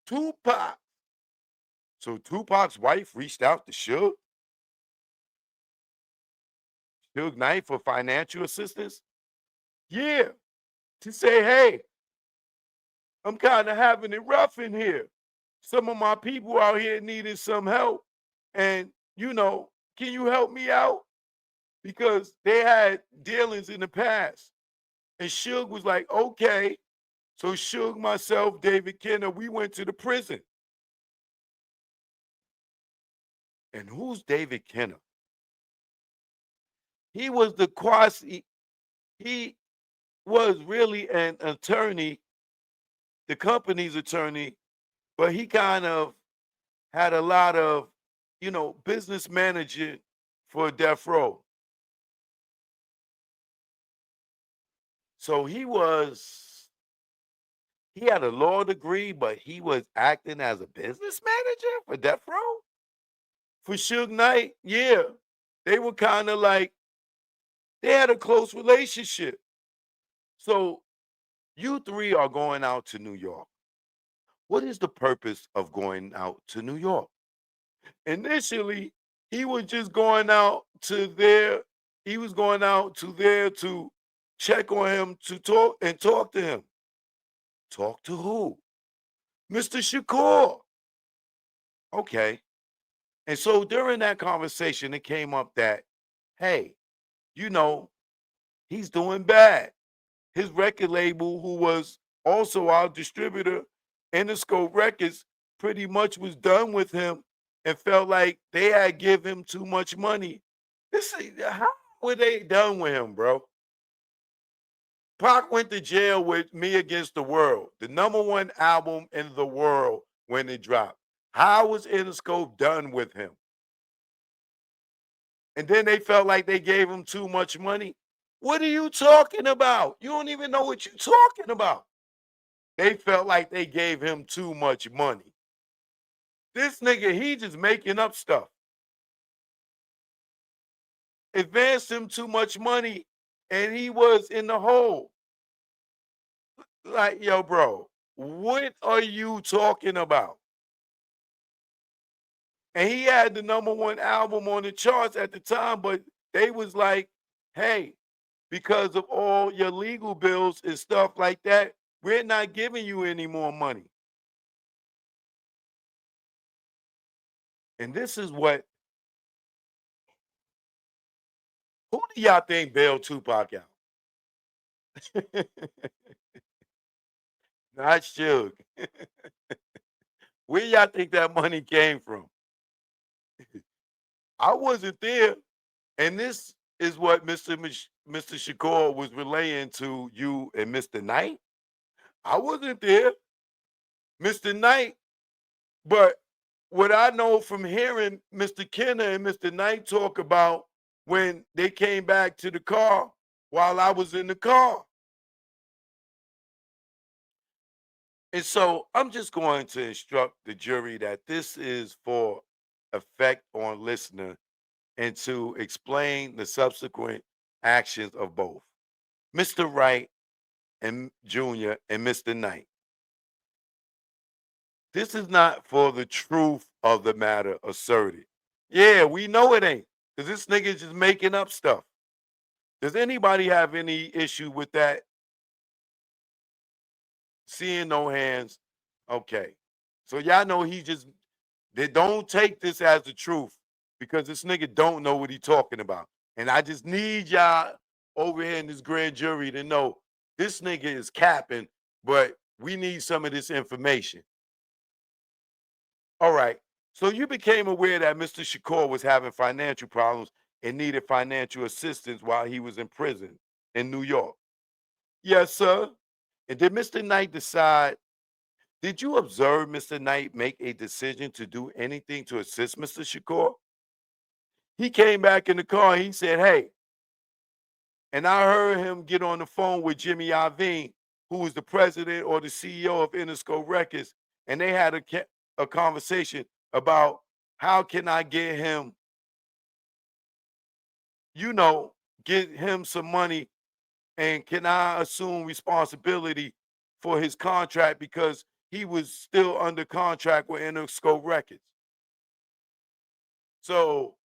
Tupac. So Tupac's wife reached out to Suge? Suge Knight for financial assistance? Yeah. To say, hey, I'm kind of having it rough in here. Some of my people out here needed some help. And, can you help me out? Because they had dealings in the past. And Suge was like, okay. So Suge, myself, David Kenner, we went to the prison. And who's David Kenner? He was he was really an attorney, the company's attorney, but he kind of had a lot of business manager for Death Row. So he had a law degree, but he was acting as a business manager for Death Row? For Suge Knight, yeah. They were kind of like, they had a close relationship. So you three are going out to New York. What is the purpose of going out to New York? Initially, he was just going out to there. He was going out to there to check on him, to talk to him. Talk to who? Mr. Shakur. Okay. And so during that conversation, it came up that, hey, he's doing bad. His record label, who was also our distributor, Interscope Records, pretty much was done with him and felt like they had give him too much money. How were they done with him, bro? Pac went to jail with Me Against the World, the #1 album in the world when it dropped. How was Interscope done with him? And then they felt like they gave him too much money. What are you talking about? You don't even know what you're talking about. They felt like they gave him too much money. This nigga, he just making up stuff. Advanced him too much money, and he was in the hole. Like, yo, bro, what are you talking about? And he had the #1 album on the charts at the time, but they was like, hey, because of all your legal bills and stuff like that, we're not giving you any more money. And this is what, who do y'all think bailed Tupac out? Not Suge. Where y'all think that money came from? I wasn't there. And this is what Mr. Shakur was relaying to you and Mr. Knight. I wasn't there. Mr. Knight, but what I know from hearing Mr. Kenner and Mr. Knight talk about when they came back to the car while I was in the car. And so I'm just going to instruct the jury that this is for effect on listener and to explain the subsequent actions of both Mr. Wright and Junior and Mr. Knight. This is not for the truth of the matter asserted. Yeah, we know it ain't, because this nigga just making up stuff. Does anybody have any issue with that? Seeing no hands. Okay. So y'all know they don't take this as the truth, because this nigga don't know what he talking about. And I just need y'all over here in this grand jury to know this nigga is capping, but we need some of this information. All right. So you became aware that Mr. Shakur was having financial problems and needed financial assistance while he was in prison in New York. Yes, sir. And did Mr. Knight did you observe Mr. Knight make a decision to do anything to assist Mr. Shakur? He came back in the car and he said, hey, and I heard him get on the phone with Jimmy Iovine, who was the president or the CEO of Interscope Records, and they had a conversation about how can I get him, get him some money, and can I assume responsibility for his contract because he was still under contract with Interscope Records. So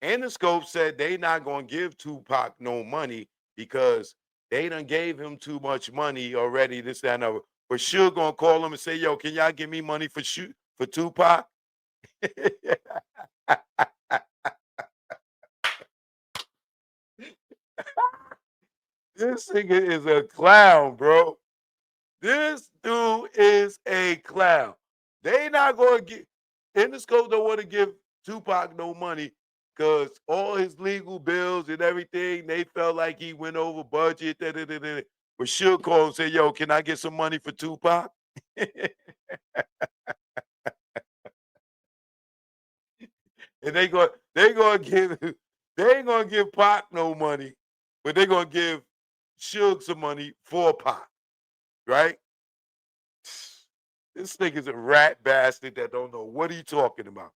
Interscope said they not going to give Tupac no money because they done gave him too much money already, this, that, and other. But Suge going to call him and say, yo, can y'all give me money for Tupac? This nigga is a clown, bro. This dude is a clown. They not going to get, Interscope don't want to give Tupac no money because all his legal bills and everything, they felt like he went over budget. But Suge call and say, yo, can I get some money for Tupac? And they gonna give they ain't gonna give Pac no money, but they gonna give Suge some money for Pac, right? This nigga's a rat bastard that don't know what he talking about.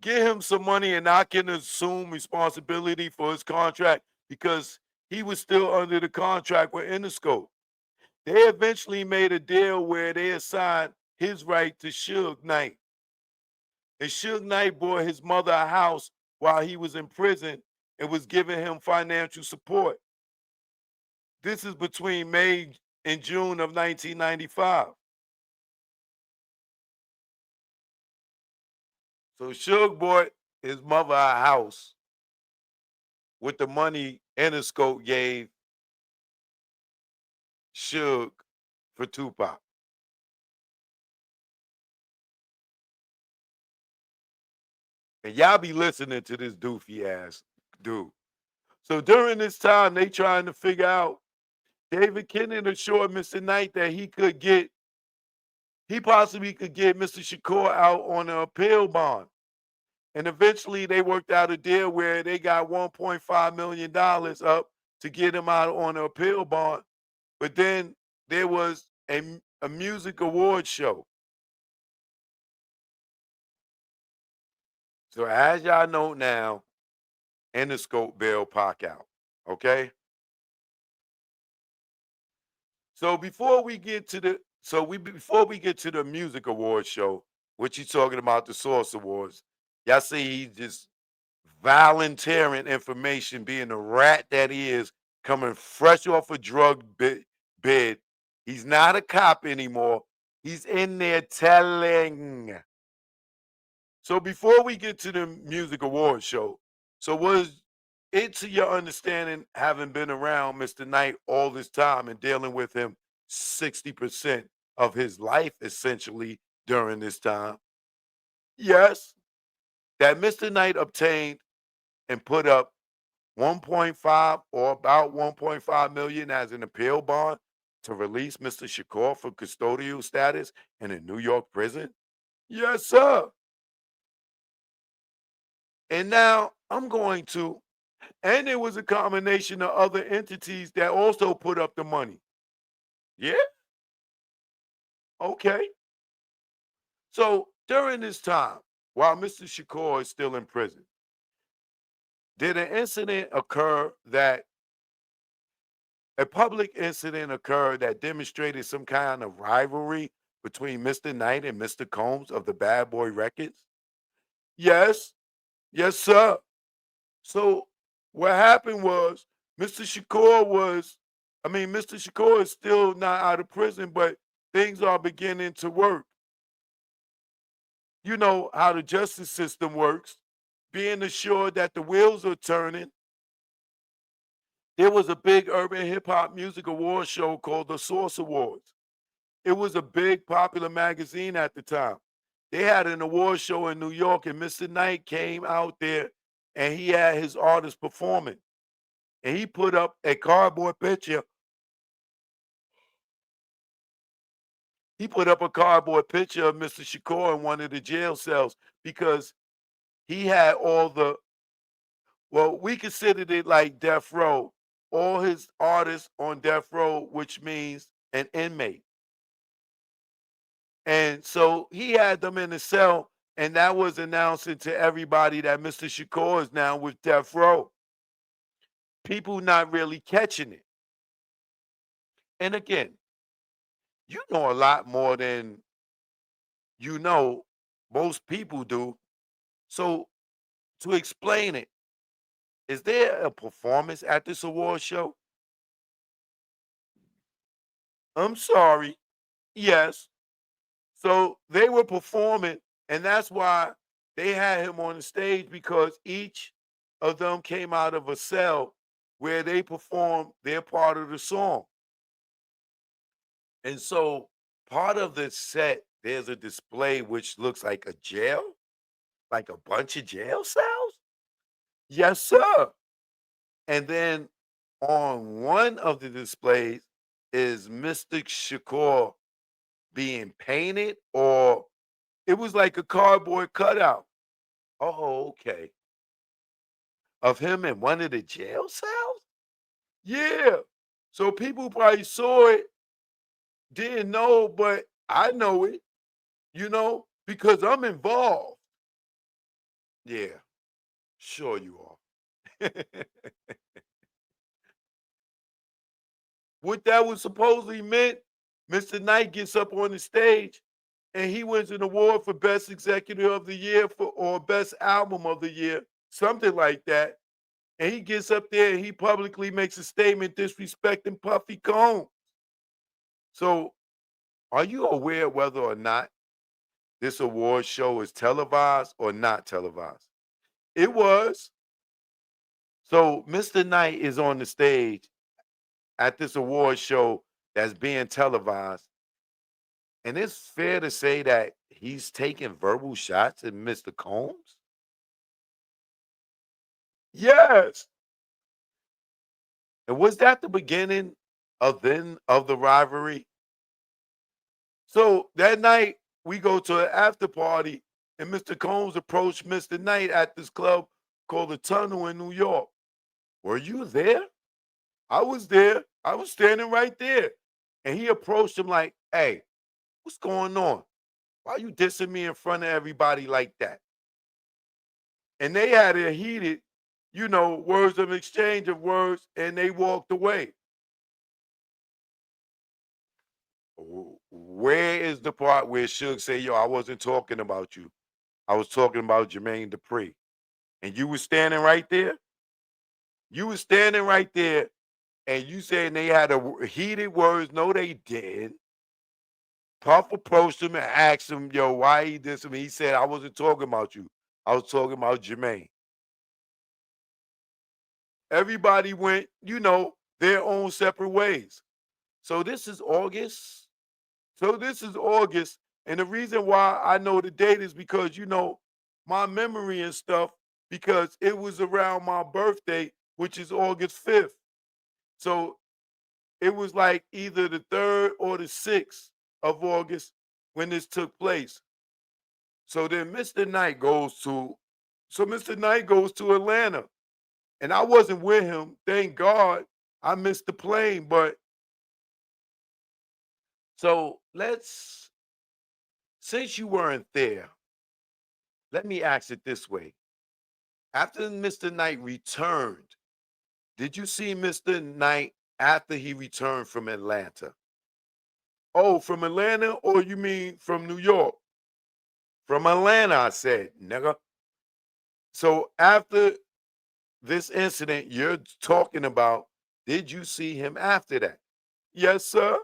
Give him some money and I can assume responsibility for his contract because he was still under the contract with Interscope. They eventually made a deal where they assigned his right to Suge Knight. And Suge Knight bought his mother a house while he was in prison and was giving him financial support. This is between May and June of 1995. So Suge bought his mother a house with the money Interscope gave Suge for Tupac. And y'all be listening to this doofy ass dude. So during this time, they trying to figure out, David Kennan assured Mr. Knight that he possibly could get Mr. Shakur out on an appeal bond. And eventually they worked out a deal where they got $1.5 million up to get him out on an appeal bond. But then there was a music award show. So as y'all know now, Interscope bailed Pac out. Okay? So before we get to the music award show, what you talking about, the Source Awards, y'all see he just volunteering information, being the rat that he is, coming fresh off a drug bid. He's not a cop anymore. He's in there telling. So before we get to the music award show, so was it to your understanding, having been around Mr. Knight all this time and dealing with him 60% of his life essentially during this time? Yes, that Mr. Knight obtained and put up 1.5 or about 1.5 million as an appeal bond to release Mr. Shakur for custodial status in a New York prison? Yes, sir. And now I'm going to, and there was a combination of other entities that also put up the money. Yeah? Okay. So during this time, while Mr. Shakur is still in prison, did a public incident occur that demonstrated some kind of rivalry between Mr. Knight and Mr. Combs of the Bad Boy Records? Yes. Yes, sir. So what happened was Mr. Shakur is still not out of prison, but things are beginning to work. You know how the justice system works, being assured that the wheels are turning. There was a big urban hip hop music award show called the Source Awards. It was a big popular magazine at the time. They had an award show in New York, and Mr. Knight came out there and he had his artists performing. And he put up a cardboard picture. He put up a cardboard picture of Mr. Shakur in one of the jail cells because he had we considered it like death row, all his artists on death row, which means an inmate. And so he had them in the cell, and that was announcing to everybody that Mr. Shakur is now with death row. People not really catching it. And again, you know a lot more than most people do. So to explain it, is there a performance at this award show? I'm sorry. Yes. So they were performing, and that's why they had him on the stage, because each of them came out of a cell where they performed their part of the song. And so part of the set, there's a display which looks like a jail, like a bunch of jail cells. Yes, sir. And then on one of the displays is Mr. Shakur being painted or It was like a cardboard cutout. Oh, okay. Of him in one of the jail cells? Yeah. So people probably saw it, didn't know, but I know it, because I'm involved. Yeah, sure you are. What that was supposedly meant, Mr. Knight gets up on the stage and he wins an award for Best Executive of the Year or Best Album of the Year, something like that. And he gets up there and he publicly makes a statement disrespecting Puffy Combs. So, are you aware whether or not this award show is televised or not televised? It was. So, Mr. Knight is on the stage at this award show that's being televised. And it's fair to say that he's taking verbal shots at Mr. Combs? Yes. And was that the beginning of the rivalry? So that night we go to an after party and Mr. Combs approached Mr. Knight at this club called the Tunnel in New York. Were you there? I was there. I was standing right there. And he approached him like, hey, what's going on? Why you dissing me in front of everybody like that? And they had a heated, words of exchange of words, and they walked away. Where is the part where Suge say, yo, I wasn't talking about you. I was talking about Jermaine Dupri. And you were standing right there? You were standing right there, and you saying they had a heated words. No, they didn't. Puff approached him and asked him, yo, why he did something? He said, I wasn't talking about you. I was talking about Jermaine. Everybody went, their own separate ways. So this is August. And the reason why I know the date is because, my memory and stuff, because it was around my birthday, which is August 5th. So it was like either the 3rd or the 6th of August when this took place. So then Mr. Knight goes to Atlanta. And I wasn't with him. Thank God. I missed the plane. But so since you weren't there, let me ask it this way. After Mr. Knight returned, did you see Mr. Knight after he returned from Atlanta? Oh, from Atlanta, or you mean from New York? From Atlanta, I said, nigga. So after this incident you're talking about, did you see him after that? Yes, sir.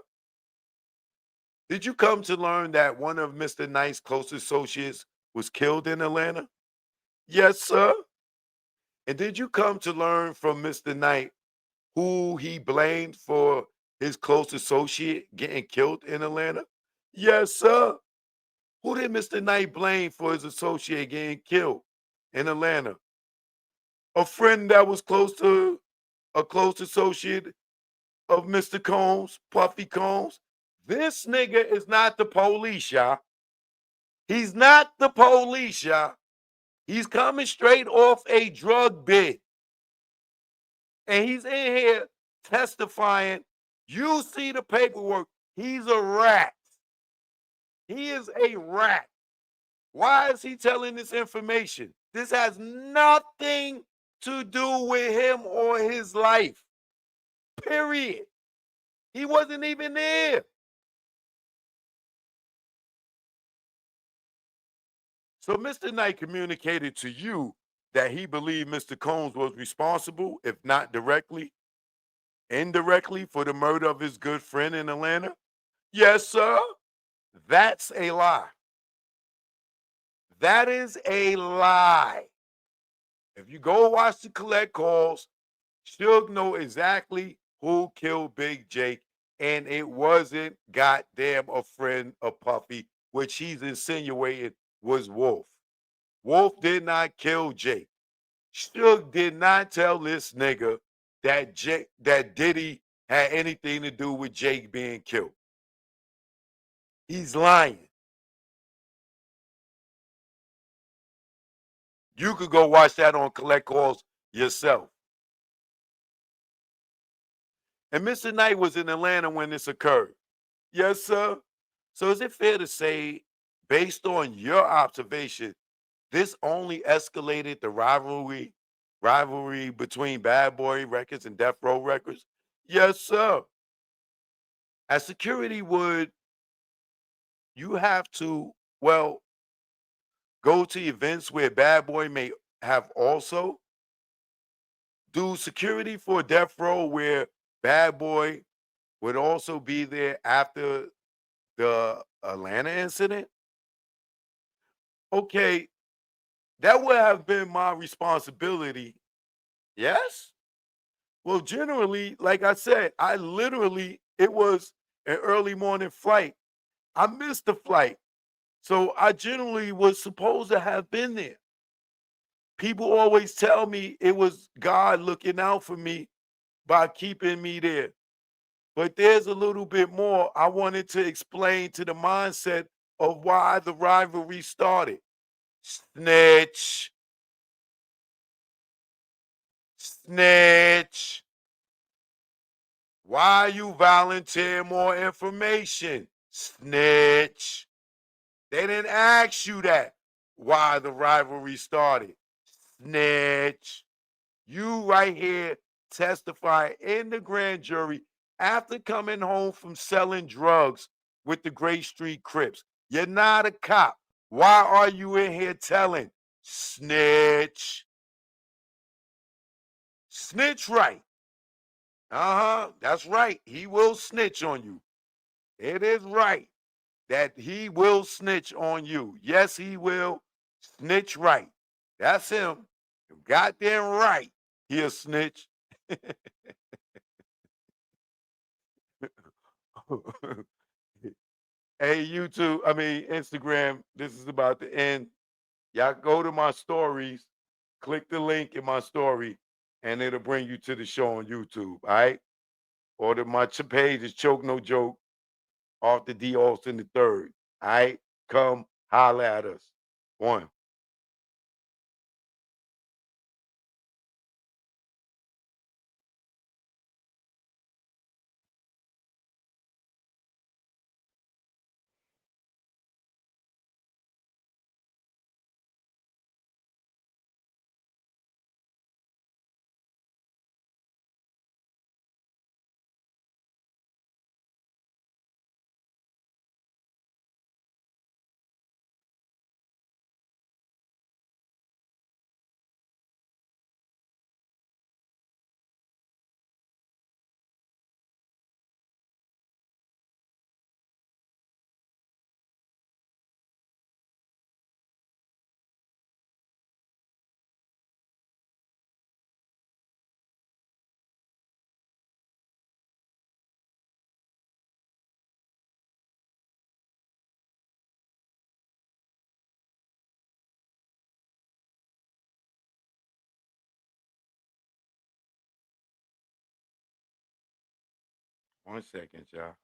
Did you come to learn that one of Mr. Knight's close associates was killed in Atlanta? Yes, sir. And did you come to learn from Mr. Knight who he blamed for his close associate getting killed in Atlanta? Yes, sir. Who did Mr. Knight blame for his associate getting killed in Atlanta? A friend that was a close associate of Mr. Combs, Puffy Combs. This nigga is not the police, y'all. He's not the police, y'all. He's coming straight off a drug bid. And he's in here testifying. You see the paperwork. He's a rat. He is a rat. Why is he telling this information? This has nothing to do with him or his life. Period. He wasn't even there. So Mr. Knight communicated to you that he believed Mr. Combs was responsible, if not directly, indirectly, for the murder of his good friend in Atlanta? Yes, sir. That's a lie. That is a lie. If you go watch the collect calls, Suge know exactly who killed Big Jake, and it wasn't goddamn a friend of Puffy, which he's insinuating was Wolf. Wolf did not kill Jake. Suge did not tell this nigga that Diddy had anything to do with Jake being killed. He's lying. You could go watch that on Collect Calls yourself. And Mr. Knight was in Atlanta when this occurred. Yes, sir. So is it fair to say, based on your observation, this only escalated the rivalry between Bad Boy Records and Death Row Records? Yes, sir. As security would, you have to, well, go to events where Bad Boy may have also do security for Death Row where Bad Boy would also be there after the Atlanta incident? Okay, that would have been my responsibility. Yes? Well, generally, like I said, it was an early morning flight. I missed the flight. So I generally was supposed to have been there. People always tell me it was God looking out for me by keeping me there. But there's a little bit more I wanted to explain to the mindset of why the rivalry started. Snitch. Snitch. Why you volunteer more information? Snitch. They didn't ask you that. Why the rivalry started? Snitch. You right here testifying in the grand jury after coming home from selling drugs with the Gray Street Crips. You're not a cop. Why are you in here telling? Snitch. Snitch right. That's right. He will snitch on you. It is right that he will snitch on you. Yes, he will snitch right. That's him. Goddamn right. He'll snitch. Hey, YouTube, Instagram, this is about to end. Y'all go to my stories, click the link in my story, and it'll bring you to the show on YouTube, all right? Or my page is Choke No Joke off the D. Austin the third. All right? Come holler at us. One. One second, y'all.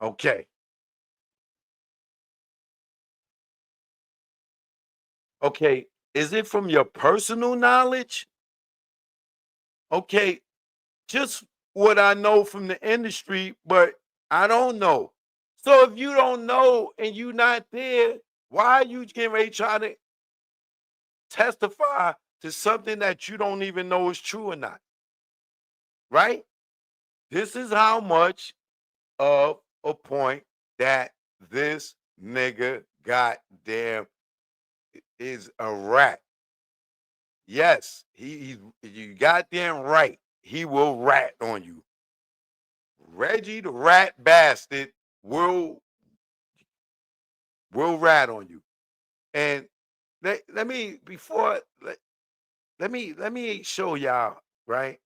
Okay. Okay. Is it from your personal knowledge? Okay. Just what I know from the industry, but I don't know. So if you don't know and you not there, why are you getting ready trying to testify to something that you don't even know is true or not? Right? This is how much of a point that this nigga goddamn is a rat. Yes, he's you goddamn right. He will rat on you. Reggie the rat bastard will rat on you. And let me before let me show y'all, right?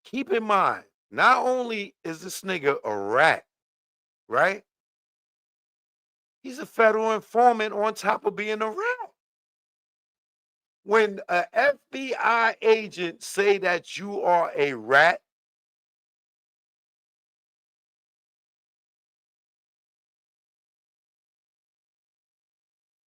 Keep in mind, not only is this nigga a rat, right? He's a federal informant on top of being a rat. When an FBI agent say that you are a rat,